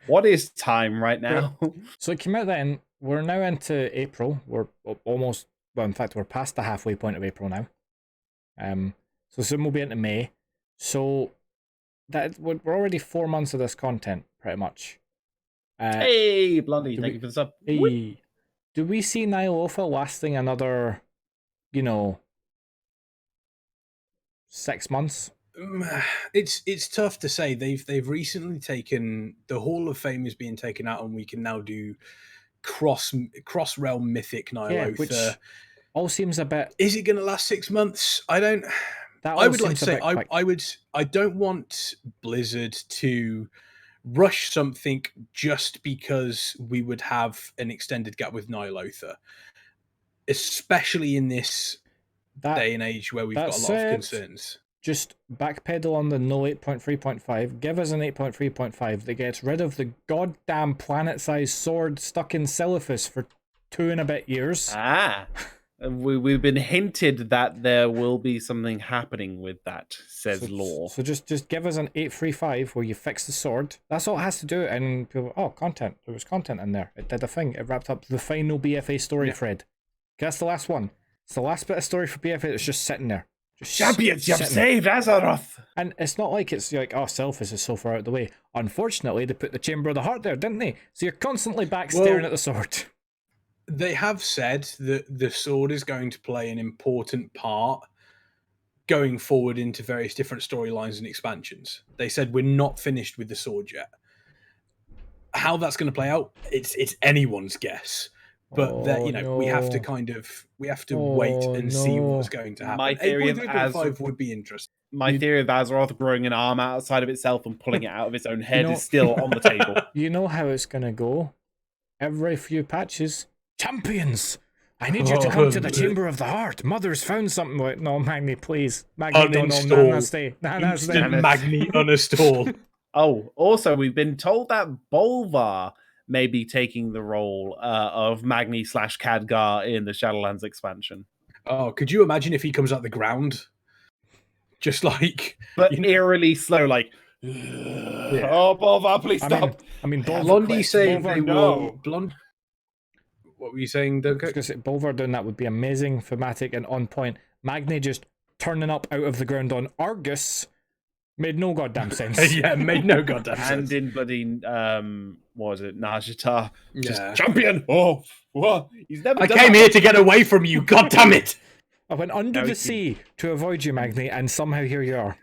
What is time right now? So it came out then. We're now into April. We're almost, well, in fact, we're past the halfway point of April now. So soon we'll be into May. So that we're already 4 months of this content, pretty much. Hey, Blondie, thank you for the sub. Hey, do we see Ny'alotha lasting another, 6 months? It's tough to say. They've recently taken the Hall of Fame is being taken out, and we can now do cross realm mythic Ny'alotha. Yeah, which all seems a bit. Is it going to last 6 months? I don't. That all I would like seems to a say bit quick. I don't want Blizzard to rush something just because we would have an extended gap with Ny'alotha, especially in this day and age where we've got a lot of concerns. Just backpedal on the no 8.3.5. Give us an 8.3.5 that gets rid of the goddamn planet-sized sword stuck in Silithus for 2 and a bit years. We've been hinted that there will be something happening with that, says lore. So just give us an 8.3.5 where you fix the sword. That's all it has to do. And people, content. There was content in there. It did a thing. It wrapped up the final BFA story thread. That's the last one. It's the last bit of story for BFA that's just sitting there. Champions, you've saved Azeroth! And it's not like it's like, Silphus is so far out of the way. Unfortunately, they put the Chamber of the Heart there, didn't they? So you're constantly back staring at the sword. They have said that the sword is going to play an important part going forward into various different storylines and expansions. They said we're not finished with the sword yet. How that's going to play out, it's anyone's guess. But we have to wait and see what's going to happen. My theory of 8.3.5 would be interesting. My theory of Azeroth growing an arm outside of itself and pulling it out of its own head is still on the table. You know how it's going to go. Every few patches, champions! I need you to come to the Chamber of the Heart. Mother's found something. Like, no, Magni, please. Magni, don't stay. Instant Magni uninstall. Oh, also, we've been told that Bolvar may be taking the role of Magni / Khadgar in the Shadowlands expansion. Oh, could you imagine if he comes out the ground? Just like... But eerily slow, like... Yeah. Oh, Bolvar, please stop. Blondie saying they will... What were you saying, Dunkurk? I was going to say, Bolvar doing that would be amazing, thematic, and on point. Magni just turning up out of the ground on Argus made no goddamn sense. Yeah, made no goddamn sense. And in bloody, what was it, Najata? Just champion! Oh, what? He's never I came here to get away from you, goddammit! I went under the sea to avoid you, Magni, and somehow here you are.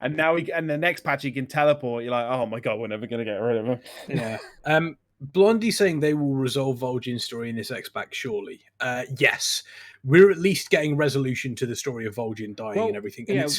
And now and the next patch he can teleport. You're like, oh my god, we're never going to get rid of him. Yeah. Blondie saying they will resolve Vol'jin's story in this X-Pack, surely. Yes. We're at least getting resolution to the story of Vol'jin dying and everything. And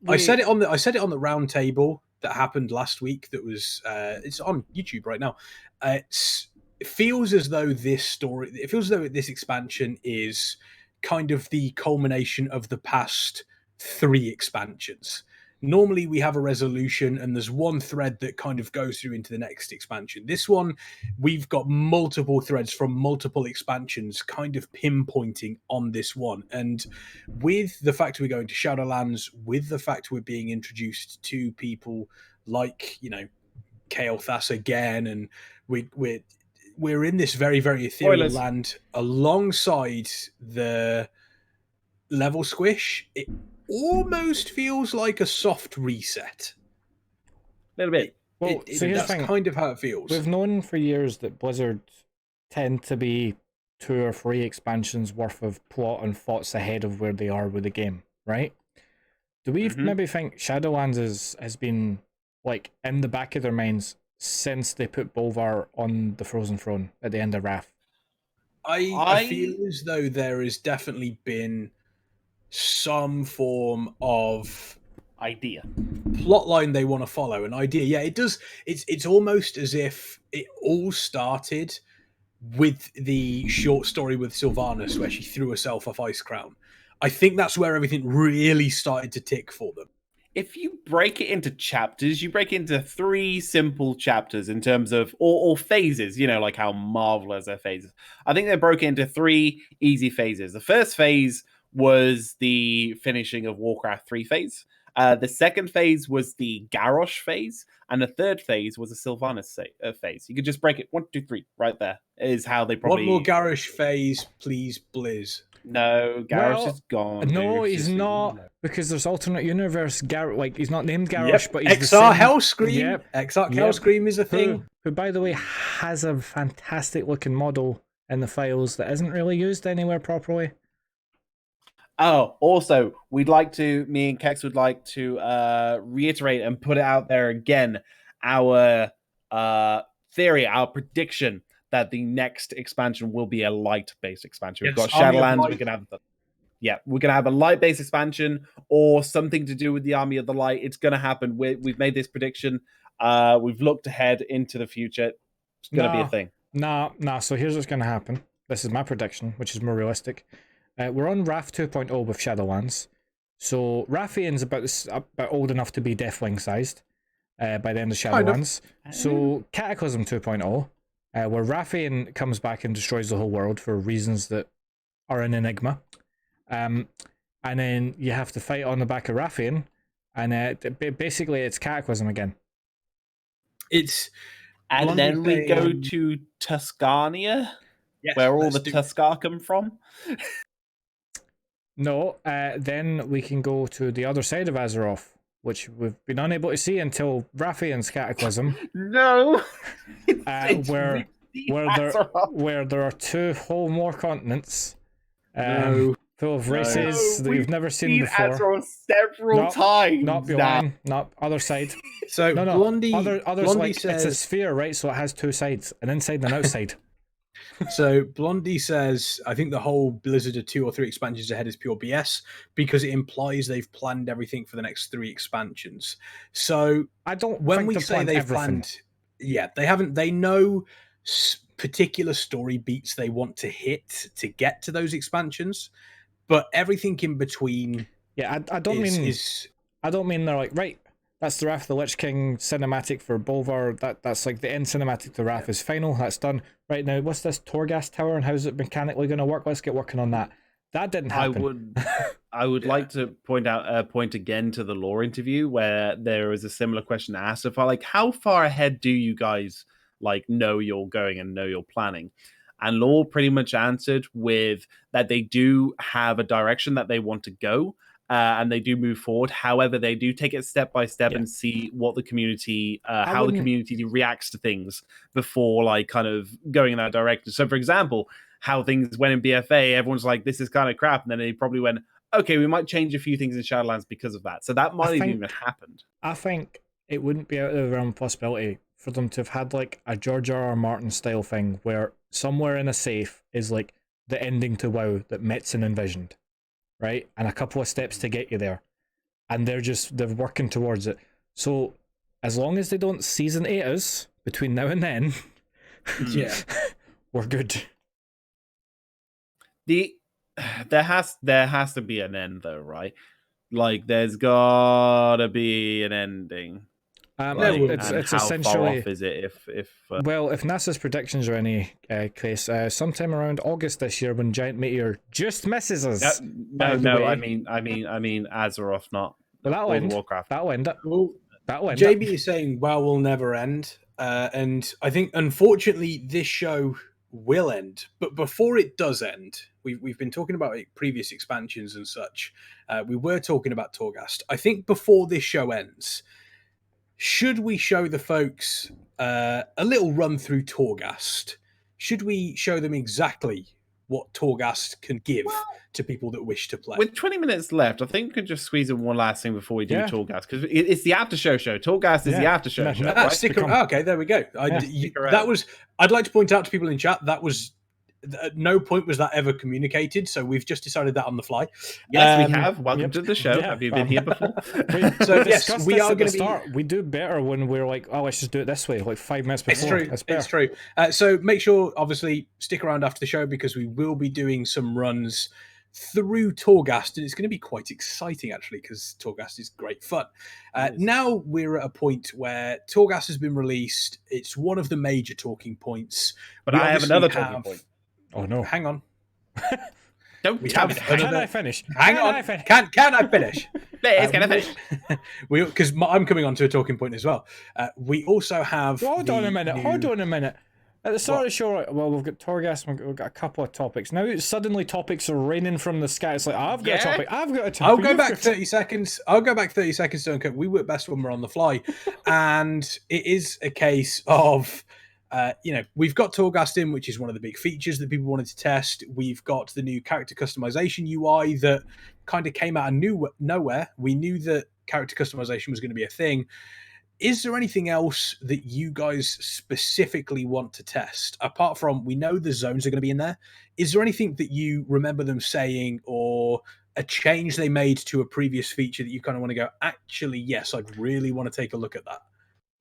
I said it on the round table that happened last week. That was it's on YouTube right now. It feels as though this expansion is kind of the culmination of the past 3 expansions. Normally we have a resolution and there's one thread that kind of goes through into the next expansion. This one, we've got multiple threads from multiple expansions kind of pinpointing on this one. And with the fact we're going to Shadowlands, with the fact we're being introduced to people like, Kael'thas again, and we're in this very, very ethereal land alongside the level squish. It almost feels like a soft reset. A little bit. Well, that's kind of how it feels. We've known for years that Blizzard tend to be 2 or 3 expansions worth of plot and thoughts ahead of where they are with the game, right? Do we maybe think Shadowlands has been like in the back of their minds since they put Bolvar on the Frozen Throne at the end of Wrath? I feel as though there has definitely been some form of idea plotline they want to follow, an idea. Yeah, it does. It's almost as if it all started with the short story with Sylvanas where she threw herself off Icecrown. I think that's where everything really started to tick for them. If you break it into chapters, you break it into 3 simple chapters in terms of, or phases, like how marvelous their phases. I think they broke it into 3 easy phases. The first phase was the finishing of Warcraft 3 phase. The second phase was the Garrosh phase. And the third phase was a Sylvanas phase. You could just break it 1, 2, 3 right there is how they probably... One more Garrosh phase, please, Blizz. No, Garrosh is gone. No, he's not, because there's alternate universe Garrosh. He's not named Garrosh, but he's XR Hellscream. Yep. XR Hellscream is a thing. Who, by the way, has a fantastic looking model in the files that isn't really used anywhere properly. Oh, also, me and Kex would like to reiterate and put it out there again, our theory, our prediction that the next expansion will be a light-based expansion. We've got Shadowlands. We're gonna have a light-based expansion or something to do with the Army of the Light. It's gonna happen. We've made this prediction. We've looked ahead into the future. It's gonna be a thing. No. So here's what's gonna happen. This is my prediction, which is more realistic. We're on RAF 2.0 with Shadowlands. So Rathian's about old enough to be Deathwing sized by the end of Shadowlands. So Cataclysm 2.0. Where Rathian comes back and destroys the whole world for reasons that are an enigma. And then you have to fight on the back of Rathian, and basically it's Cataclysm again. And then we go to Tuscania, where all the Tuskar come from. No, then we can go to the other side of Azeroth, which we've been unable to see until Rathian's Cataclysm. No, where there are 2 whole more continents, full of races that you've never seen before. Azeroth several times. Not beyond, not other side. So no. Blondie says, it's a sphere, right? So it has 2 sides, an inside and an outside. So Blondie says, I think the whole Blizzard of 2 or 3 expansions ahead is pure BS because it implies they've planned everything for the next 3 expansions. So I don't. When we say they've planned, they haven't. They know particular story beats they want to hit to get to those expansions, but everything in between. Yeah, I don't mean they're like, right, that's the Wrath of the Lich King cinematic for Bolvar. That's like the end cinematic to Wrath is final. That's done. Right now, what's this Torghast Tower and how's it mechanically going to work? Let's get working on that. That didn't happen. I would like to point again to the lore interview where there was a similar question asked of how far ahead do you guys know you're going and know you're planning? And lore pretty much answered with that they do have a direction that they want to go. And they do move forward. However, they do take it step by step and see what the community, how the community reacts to things before kind of going in that direction. So, for example, how things went in BFA, everyone's like, this is kind of crap. And then they probably went, okay, we might change a few things in Shadowlands because of that. So that might have even happened. I think it wouldn't be out of the realm of possibility for them to have had a George R.R. Martin style thing where somewhere in a safe is the ending to WoW that Metzen envisioned. Right, and a couple of steps to get you there, and they're working towards it. So as long as they don't season 8 us between now and then, we're good. There has to be an end though, right? There's gotta be an ending. It's how essentially. Far off is it? If NASA's predictions are any case, sometime around August this year, when Giant Meteor just misses us. No. I mean Azeroth, not. Well, that'll end. Warcraft. That'll end. That'll end. JB is saying WoW will never end, and I think unfortunately this show will end. But before it does end, we've been talking about previous expansions and such. We were talking about Torghast. I think before this show ends, should we show the folks a little run through Torghast? Should we show them exactly what Torghast can give to people that wish to play? With 20 minutes left, I think we could just squeeze in one last thing before we do Torghast, because it's the after show. Torghast is the after show. Okay, there we go. I'd like to point out to people in chat that was At no point was that ever communicated, so we've just decided that on the fly. Yes, we have. Welcome to the show. Have you been here before? So yes, we are going to start. We do better when we're like, oh, let's just do it this way, like 5 minutes before. It's true. So make sure, obviously, stick around after the show because we will be doing some runs through Torghast, and it's going to be quite exciting actually because Torghast is great fun. Now we're at a point where Torghast has been released. It's one of the major talking points. But I have another talking point. Oh no! Hang on. Can I finish? Hang on. Can I finish? Please, can I finish? Because I'm coming on to a talking point as well. We also have. Hold on a minute. At the start of the show, well, we've got Torghast, we've got a couple of topics. Now, suddenly topics are raining from the sky. It's like, I've got a topic. I'll go back 30 seconds. Dunkurk. We work best when we're on the fly. And it is a case of, we've got Torghast in, which is one of the big features that people wanted to test. We've got the new character customization UI that kind of came out of nowhere. We knew that character customization was going to be a thing. Is there anything else that you guys specifically want to test? Apart from, we know the zones are going to be in there. Is there anything that you remember them saying or a change they made to a previous feature that you kind of want to go, actually, yes, I'd really want to take a look at that?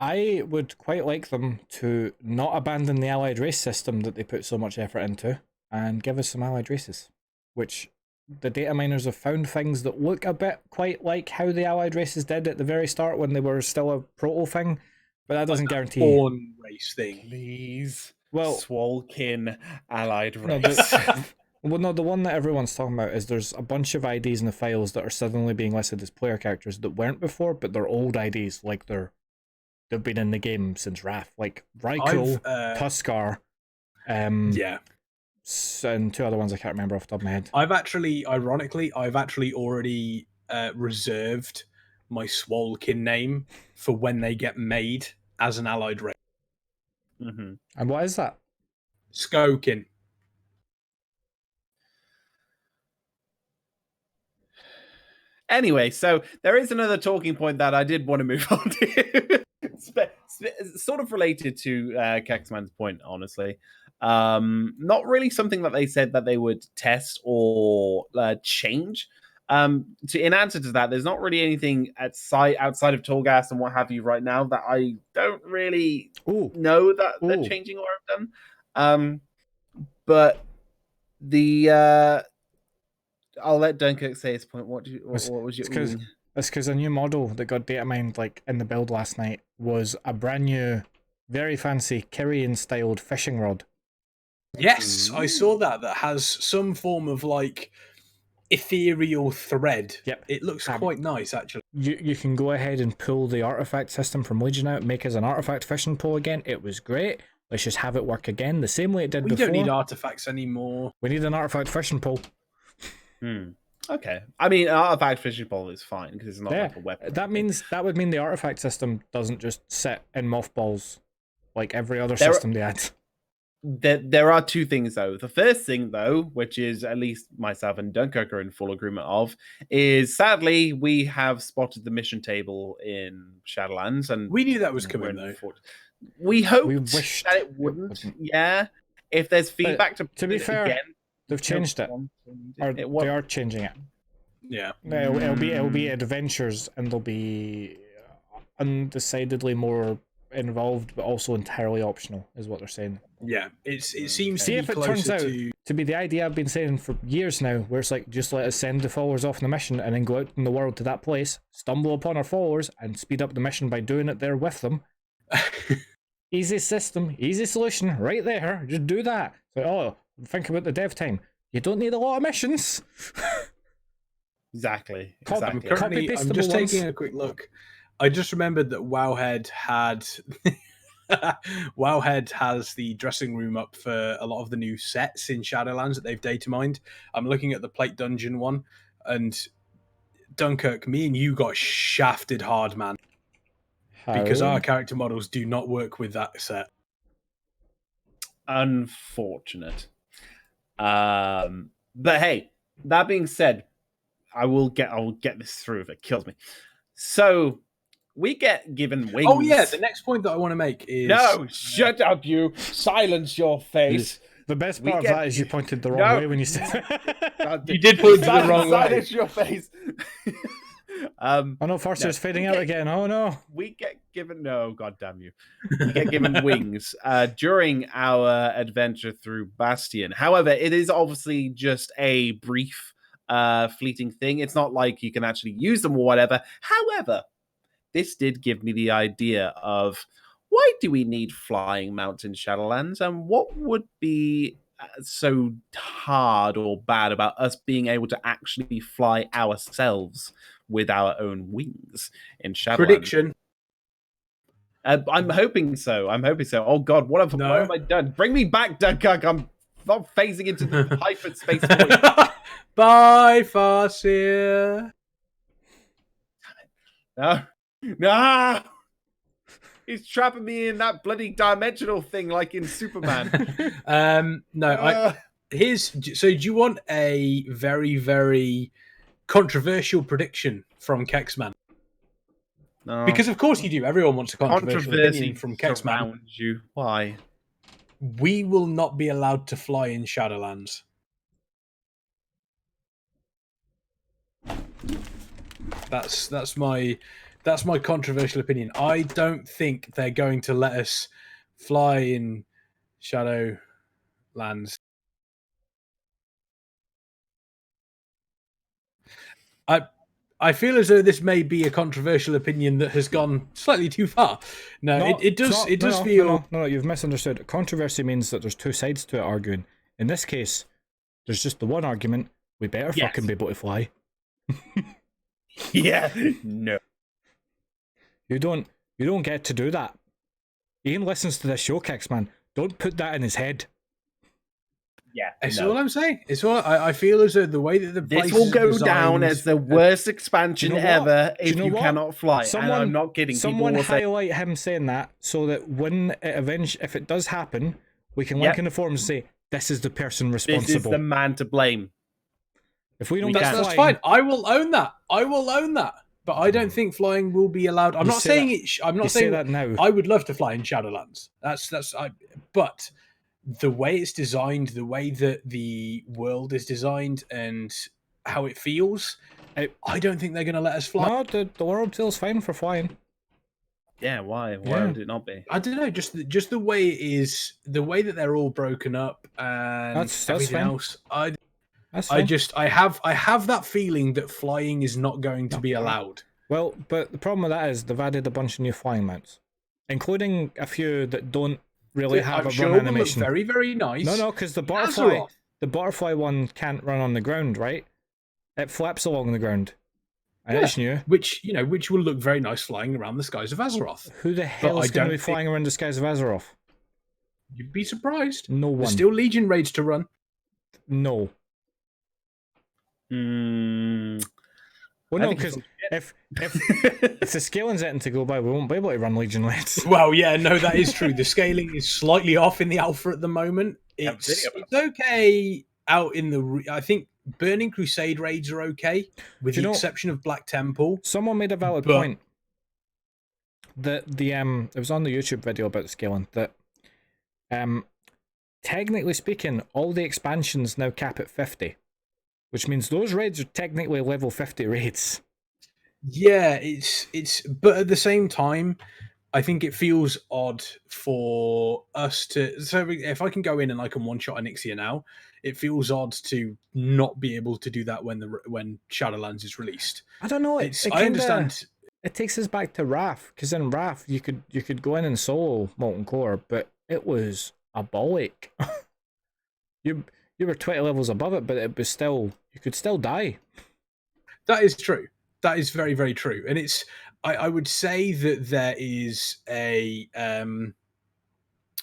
I would quite like them to not abandon the allied race system that they put so much effort into and give us some allied races, which the data miners have found things that look a bit quite like how the allied races did at the very start when they were still a proto thing, but that doesn't guarantee born race thing. Please. Well, Swolkin allied race. No, the one that everyone's talking about is there's a bunch of IDs in the files that are suddenly being listed as player characters that weren't before, but they're old IDs, like they've been in the game since Wrath, like Raikou, Tuskar, and two other ones I can't remember off the top of my head. I've actually already reserved my Swolkin name for when they get made as an allied race. Mm-hmm. And what is that? Skokin. Anyway, so there is another talking point that I did want to move on to. Sort of related to Kexman's point, honestly. Not really something that they said that they would test or change. In answer to that, there's not really anything outside of Torghast and what have you right now that I don't really know that they're changing or have done. But the I'll let Dunkurk say his point. What was your? It's because a new model that got data mined like in the build last night was a brand new, very fancy Kyrian styled fishing rod. Yes, I saw that has some form of like ethereal thread. Yep. It looks quite nice actually. You can go ahead and pull the artifact system from Legion out, make us an artifact fishing pole again. It was great. Let's just have it work again the same way it did before. We don't need artifacts anymore. We need an artifact fishing pole. Okay. I mean, an artifact fishing pole is fine because it's not like a weapon. That would mean the artifact system doesn't just sit in mothballs like every other system they had. There are two things, though. The first thing, though, which is at least myself and Dunkurk are in full agreement of, is sadly we have spotted the mission table in Shadowlands, and we knew that was coming, though. We hoped that it wouldn't. Yeah, if there's feedback to be fair, again, they've changed it. They are changing it. Yeah, it'll be adventures, and they'll be undecidedly more involved, but also entirely optional, is what they're saying. Yeah, it seems See to if be it turns out to be the idea I've been saying for years now, where it's like, just let us send the followers off on the mission and then go out in the world to that place, stumble upon our followers, and speed up the mission by doing it there with them. Easy system, easy solution, right there. Just do that. So, think about the dev time. You don't need a lot of missions. Exactly. I'm just taking a quick look. I just remembered that Wowhead has the dressing room up for a lot of the new sets in Shadowlands that they've data mined. I'm looking at the Plate Dungeon one, and Dunkurk, me and you got shafted hard, man. Because our character models do not work with that set. Unfortunate. But hey, that being said, I will get this through if it kills me. So we get given wings. Oh yeah, the next point that I want to make is no, shut up, you silence your face. The best part of that is you pointed the wrong way when you said it. You did point to the wrong way. It's your face. Oh no, Farseer's fading out again. Oh no. We get given God damn you. We get given wings during our adventure through Bastion. However, it is obviously just a brief fleeting thing. It's not like you can actually use them or whatever. However, this did give me the idea of why do we need flying mounts in Shadowlands, and what would be so hard or bad about us being able to actually fly ourselves with our own wings in Shadowlands? Prediction. I'm hoping so. Oh God, what have I done? Bring me back, Dunkurk. I'm phasing into the hyperspace void. Bye, Farseer. No. He's trapping me in that bloody dimensional thing like in Superman. So do you want a very, very controversial prediction from Kexman? No. Because of course you do. Everyone wants a controversial opinion from Kexman. You. Why? We will not be allowed to fly in Shadowlands. That's my controversial opinion. I don't think they're going to let us fly in Shadowlands. I feel as though this may be a controversial opinion that has gone slightly too far. It does feel. No, you've misunderstood. Controversy means that there's two sides to it arguing. In this case, there's just the one argument. We better fucking be able to fly. Yeah. No. You don't get to do that. Ian listens to this show, Kexman. Don't put that in his head. Yeah, it's all I'm saying. It's all I feel as though the way that the place this will go designed, down as the worst expansion ever if you cannot fly. And I'm not kidding. Someone highlight him saying that so that when it if it does happen, we can link in the forums and say this is the person responsible. This is the man to blame. If we don't get that's fine. I will own that. But I don't think flying will be allowed. I'm not saying it. I'm not saying that now. I would love to fly in Shadowlands. But the way it's designed, the way that the world is designed, and how it feels, I don't think they're going to let us fly. No, the world feels fine for flying. Yeah, why? Why would it not be? I don't know. Just the way it is, the way that they're all broken up, and that's everything fine. else. I have that feeling that flying is not going to be allowed. Well, but the problem with that is they've added a bunch of new flying mounts, including a few that don't really have a run animation. Look very, very nice. No, because the butterfly one can't run on the ground, right? It flaps along the ground. And it's new. Which will look very nice flying around the skies of Azeroth. Who the hell is going to be flying around the skies of Azeroth? You'd be surprised. No one. There's still Legion raids to run. No. Well, no, because if the scaling's getting to go by, we won't be able to run Legion raids. Well, yeah, no, that is true. The scaling is slightly off in the alpha at the moment. It's okay out in the. I think Burning Crusade raids are okay, with the exception of Black Temple. Someone made a valid point. That it was on the YouTube video about the scaling that technically speaking, all the expansions now cap at 50. Which means those raids are technically level 50 raids. Yeah, it's but at the same time, I think it feels odd for us to. So if I can go in and I can one shot an Ixia now, it feels odd to not be able to do that when Shadowlands is released. I don't know. I understand. It takes us back to Wrath, because in Wrath you could go in and solo Molten Core, but it was a bollock. You were 20 levels above it, but it was still, you could still die. That is true. That is very, very true. And it's, I would say that there is a,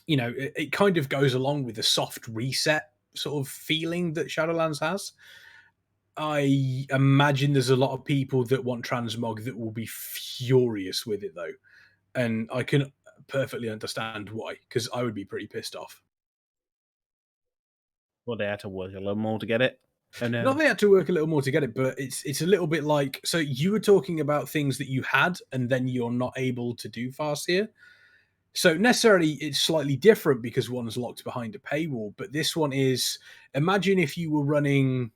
it kind of goes along with the soft reset sort of feeling that Shadowlands has. I imagine there's a lot of people that want transmog that will be furious with it though. And I can perfectly understand why, because I would be pretty pissed off. Well, they had to work a little more to get it. Not they had to work a little more to get it, but it's a little bit like, so you were talking about things that you had and then you're not able to do Farseer. So necessarily it's slightly different because one's locked behind a paywall, but this one is, imagine if you were running,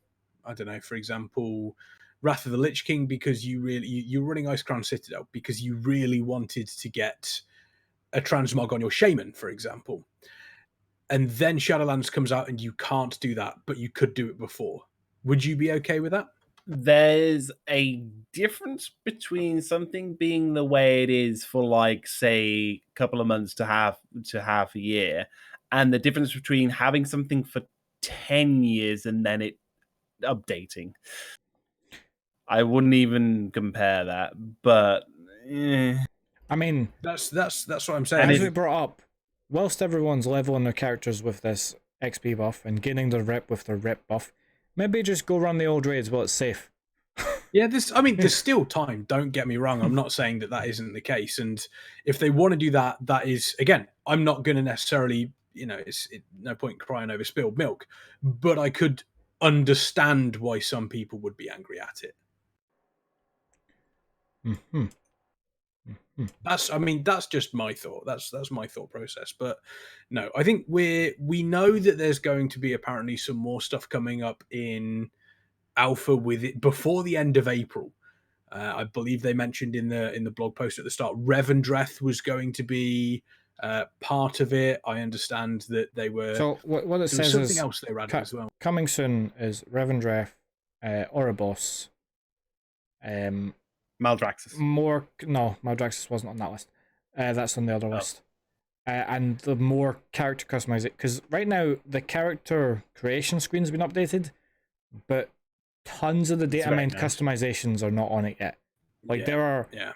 I don't know, for example, Wrath of the Lich King because you're running Ice Crown Citadel because you really wanted to get a transmog on your Shaman, for example. And then Shadowlands comes out and you can't do that, but you could do it before. Would you be okay with that? There's a difference between something being the way it is for, like, say, a couple of months to half a year, and the difference between having something for 10 years and then it updating. I wouldn't even compare that, but I mean, that's what I'm saying. As we brought up, whilst everyone's leveling their characters with this XP buff and gaining their rep with their rep buff, maybe just go run the old raids while it's safe. Yeah, there's still time. Don't get me wrong. I'm not saying that isn't the case. And if they want to do that, that is, again, I'm not going to necessarily, it's no point crying over spilled milk. But I could understand why some people would be angry at it. Mm-hmm. That's just my thought. That's my thought process. But no, I think we know that there's going to be apparently some more stuff coming up in alpha with it before the end of April. I believe they mentioned in the blog post at the start, Revendreth was going to be part of it. I understand that they were. So what it says something is else they were adding as well. Coming soon is Revendreth, Ouroboros, Maldraxxus. Maldraxxus wasn't on that list. That's on the other list. And the more character customization, because right now the character creation screen's been updated, but tons of the data mined customizations are not on it yet. Like there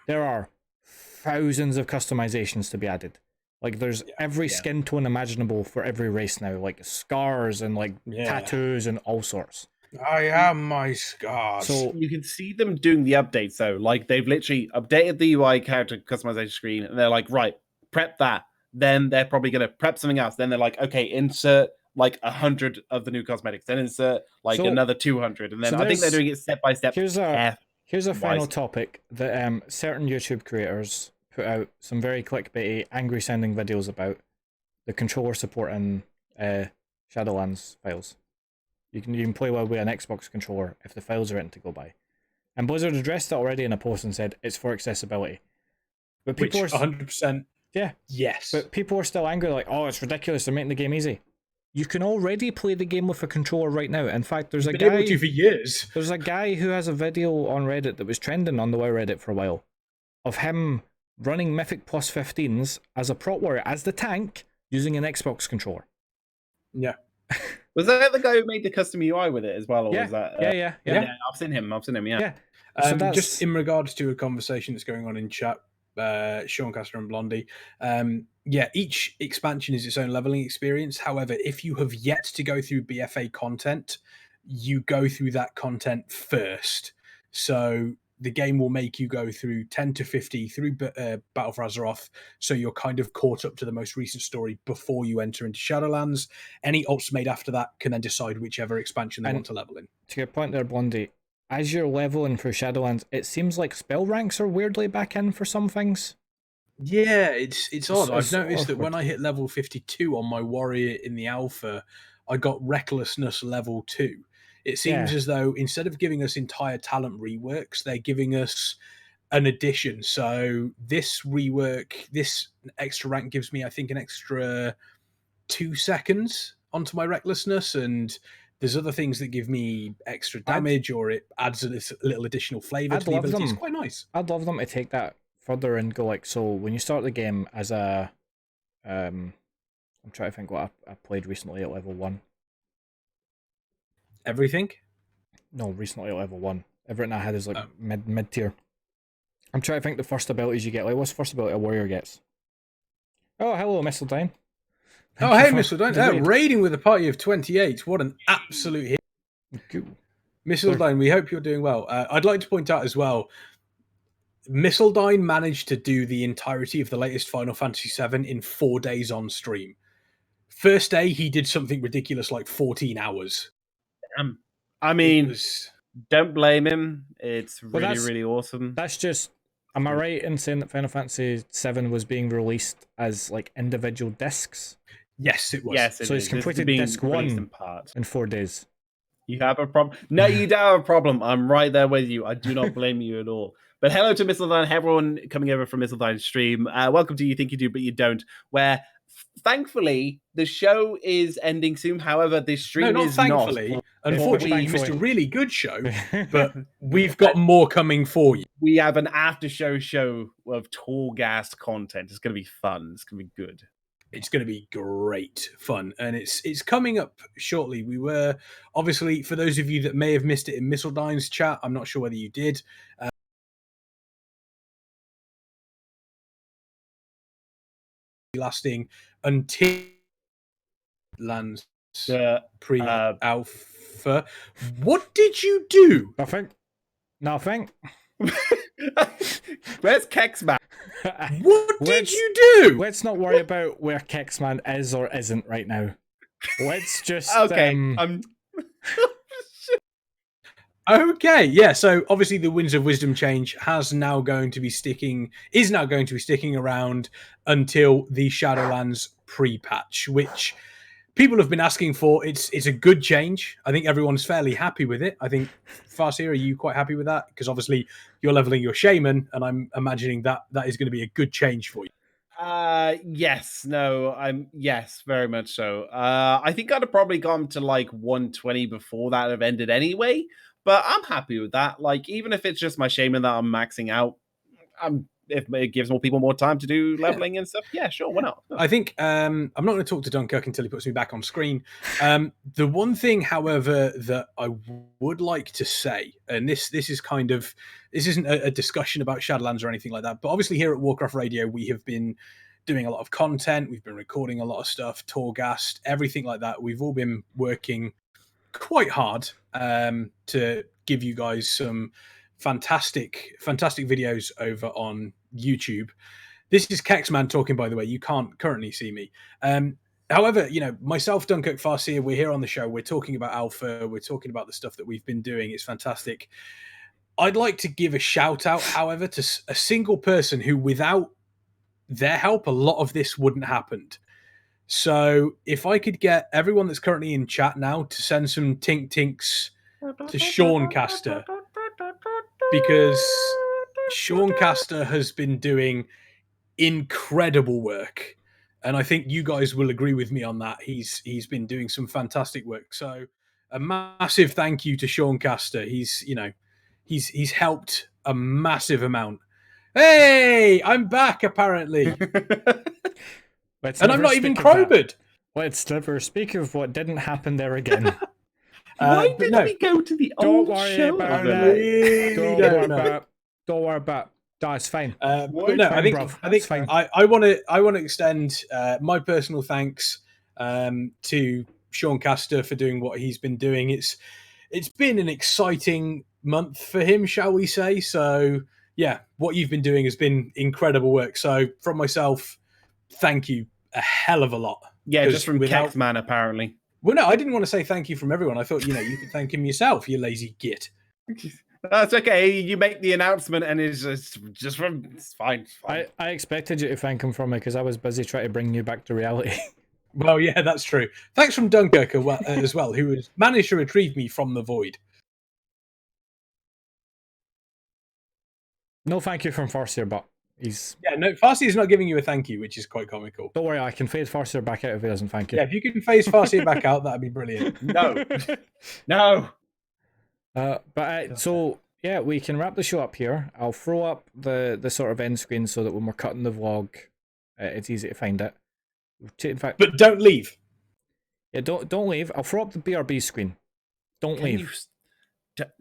are thousands of customizations to be added. Like there's every skin tone imaginable for every race now, like scars and like tattoos and all sorts. I am my scars. So you can see them doing the updates though. Like they've literally updated the UI character customization screen, and they're like, right, prep that. Then they're probably gonna prep something else. Then they're like, okay, insert like 100 of the new cosmetics. Then insert like another 200, and then I think they're doing it step by step. Here's a final topic that certain YouTube creators put out some very clickbaity, angry sounding videos about the controller support in Shadowlands files. You can play well with an Xbox controller if the files are written to go by. And Blizzard addressed it already in a post and said it's for accessibility. But people Which 100%. Yeah. Yes. But people are still angry, like, oh, it's ridiculous, they're making the game easy. You can already play the game with a controller right now. In fact, there's a guy able to for years. There's a guy who has a video on Reddit that was trending on the WoW Reddit for a while of him running Mythic plus 15s as a prot warrior, as the tank, using an Xbox controller. Yeah. Was that the guy who made the custom UI with it as well? Or was that, yeah. I've seen him, yeah. So just in regards to a conversation that's going on in chat, Sean Caster and Blondie, each expansion is its own leveling experience. However, if you have yet to go through BFA content, you go through that content first. So the game will make you go through 10 to 50 through Battle for Azeroth, so you're kind of caught up to the most recent story before you enter into Shadowlands. Any ults made after that can then decide whichever expansion they want to level in. To your point there, Blondie, as you're leveling for Shadowlands, it seems like spell ranks are weirdly back in for some things. Yeah, it's odd. I've noticed that when I hit level 52 on my warrior in the alpha, I got recklessness level 2. It seems as though instead of giving us entire talent reworks, they're giving us an addition. So this rework, this extra rank gives me, I think, an extra 2 seconds onto my recklessness, and there's other things that give me extra damage, or it adds a little additional flavor to the ability. It's quite nice. I'd love them to take that further and go like, so when you start the game as a, I'm trying to think what I played recently at level 1. Everything? No, recently at level 1. Everything I had is like mid tier. I'm trying to think the first abilities you get. Like, what's the first ability a warrior gets? Oh, hello, Mistledine. Hey, Mistledine. Raiding with a party of 28. What an absolute hit. Cool. Mistledine, we hope you're doing well. I'd like to point out as well, Mistledine managed to do the entirety of the latest Final Fantasy VII in 4 days on stream. First day, he did something ridiculous like 14 hours. I mean, don't blame him. It's really, really awesome. That's just Am I right in saying that Final Fantasy VII was being released as like individual discs? Yes, it was. Yes, So he's completed disc 1 in 4 days. You have a problem? No, you don't have a problem. I'm right there with you. I do not blame you at all. But hello to Mistledine, everyone coming over from Mistledine's stream. Welcome to You Think You Do, But You Don't, where thankfully the show is ending soon. However, this stream not is thankfully. not. Unfortunately, you missed a really good show, but we've got more coming for you. We have an after-show show of Torghast content. It's going to be fun. It's going to be good. It's going to be great fun, and it's coming up shortly. We were, obviously, for those of you that may have missed it in Mistledyne's chat, I'm not sure whether you did. Lasting until lands pre-alpha. What did you do? Nothing. Where's Kexman? What did you do? Let's not worry about where Kexman is or isn't right now. Let's just okay. Okay, yeah. So obviously, the Winds of Wisdom change is now going to be sticking around until the Shadowlands pre-patch, which people have been asking for. It's a good change. I think everyone's fairly happy with it. I think, Farseer, are you quite happy with that? Because obviously you're leveling your shaman, and I'm imagining that is going to be a good change for you. Yes, very much so. I think I'd have probably gone to like 120 before that have ended anyway, but I'm happy with that. Like, even if it's just my shaman that I'm maxing out, if it gives more people more time to do leveling and stuff, yeah, sure, why not? I think I'm not going to talk to Dunkurk until he puts me back on screen. The one thing, however, that I would like to say, and this isn't a discussion about Shadowlands or anything like that, but obviously here at Warcraft Radio, we have been doing a lot of content, we've been recording a lot of stuff, Torghast, everything like that. We've all been working quite hard to give you guys some fantastic videos over on YouTube. This is Kexman talking, by the way. You can't currently see me. However, myself, Dunkurk Farseer, we're here on the show. We're talking about Alpha. We're talking about the stuff that we've been doing. It's fantastic. I'd like to give a shout out, however, to a single person who, without their help, a lot of this wouldn't have happened. So if I could get everyone that's currently in chat now to send some tinks to Seancaster, because Seancaster has been doing incredible work, and I think you guys will agree with me on that. He's been doing some fantastic work. So a massive thank you to Seancaster. He's helped a massive amount. Hey, I'm back apparently. And I'm not even crowbard. Let's never speak of what didn't happen there again. Why didn't we go to the old show? Don't worry about it. No, it's fine. I think I want to extend my personal thanks to Seancaster for doing what he's been doing. It's been an exciting month for him, shall we say? So yeah, what you've been doing has been incredible work. So from myself, thank you a hell of a lot. Yeah, just from Kexman, apparently. Well, no, I didn't want to say thank you from everyone. I thought, you could thank him yourself, you lazy git. That's okay. You make the announcement and it's fine. I expected you to thank him from me because I was busy trying to bring you back to reality. Well, yeah, that's true. Thanks from Dunkurk as well, who has managed to retrieve me from the void. No thank you from Farseer, but Farseer is not giving you a thank you, which is quite comical. Don't worry, I can phase Farseer back out if he doesn't thank you. Yeah, if you can phase Farseer back out, that'd be brilliant. No. So yeah, we can wrap the show up here. I'll throw up the sort of end screen so that when we're cutting the vlog, it's easy to find it. In fact, but don't leave. Yeah, don't leave. I'll throw up the BRB screen. Don't leave,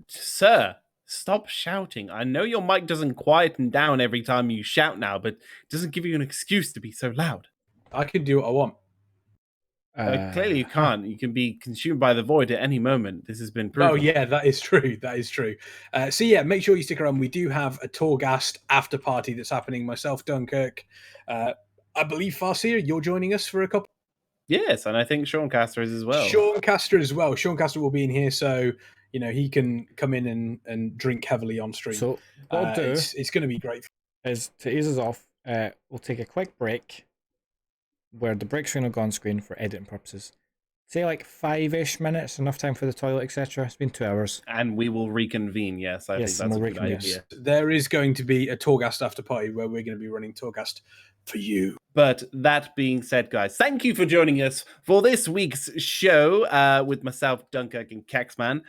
sir. Stop shouting. I know your mic doesn't quieten down every time you shout now, but it doesn't give you an excuse to be so loud. I can do what I want. Clearly you can't. You can be consumed by the void at any moment. This has been proven. Oh, yeah, that is true. So, yeah, make sure you stick around. We do have a Torghast after party that's happening. Myself, Dunkurk. I believe, Farseer, you're joining us for a couple. Yes, and I think Seancaster is as well. Seancaster will be in here, so he can come in and drink heavily on stream. So what I'll do, it's going to be great. is to ease us off, we'll take a quick break where the break screen will go on screen for editing purposes. Say like 5-ish minutes, enough time for the toilet, etc. It's been 2 hours. And we will reconvene, yes. I think that's a good idea. There is going to be a Torghast after party where we're going to be running Torghast for you. But that being said, guys, thank you for joining us for this week's show with myself, Dunkurk, and Kexman.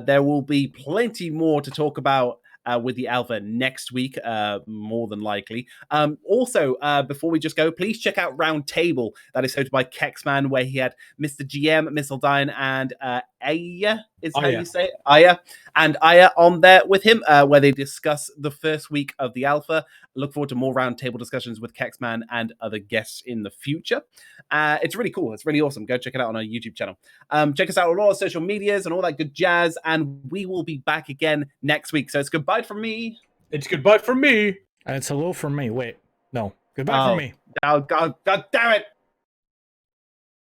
There will be plenty more to talk about with the alpha next week, more than likely. Also, before we just go, please check out Roundtable. That is hosted by Kexman, where he had Mr. GM, Missile Dine, and Aya is how you say it. Aya on there with him, where they discuss the first week of the alpha. Look forward to more roundtable discussions with Kexman and other guests in the future. It's really cool. It's really awesome. Go check it out on our YouTube channel. Check us out on all our social medias and all that good jazz. And we will be back again next week. So it's goodbye from me. It's goodbye from me. And it's hello from me. Wait, no. Goodbye from me. Oh, God damn it.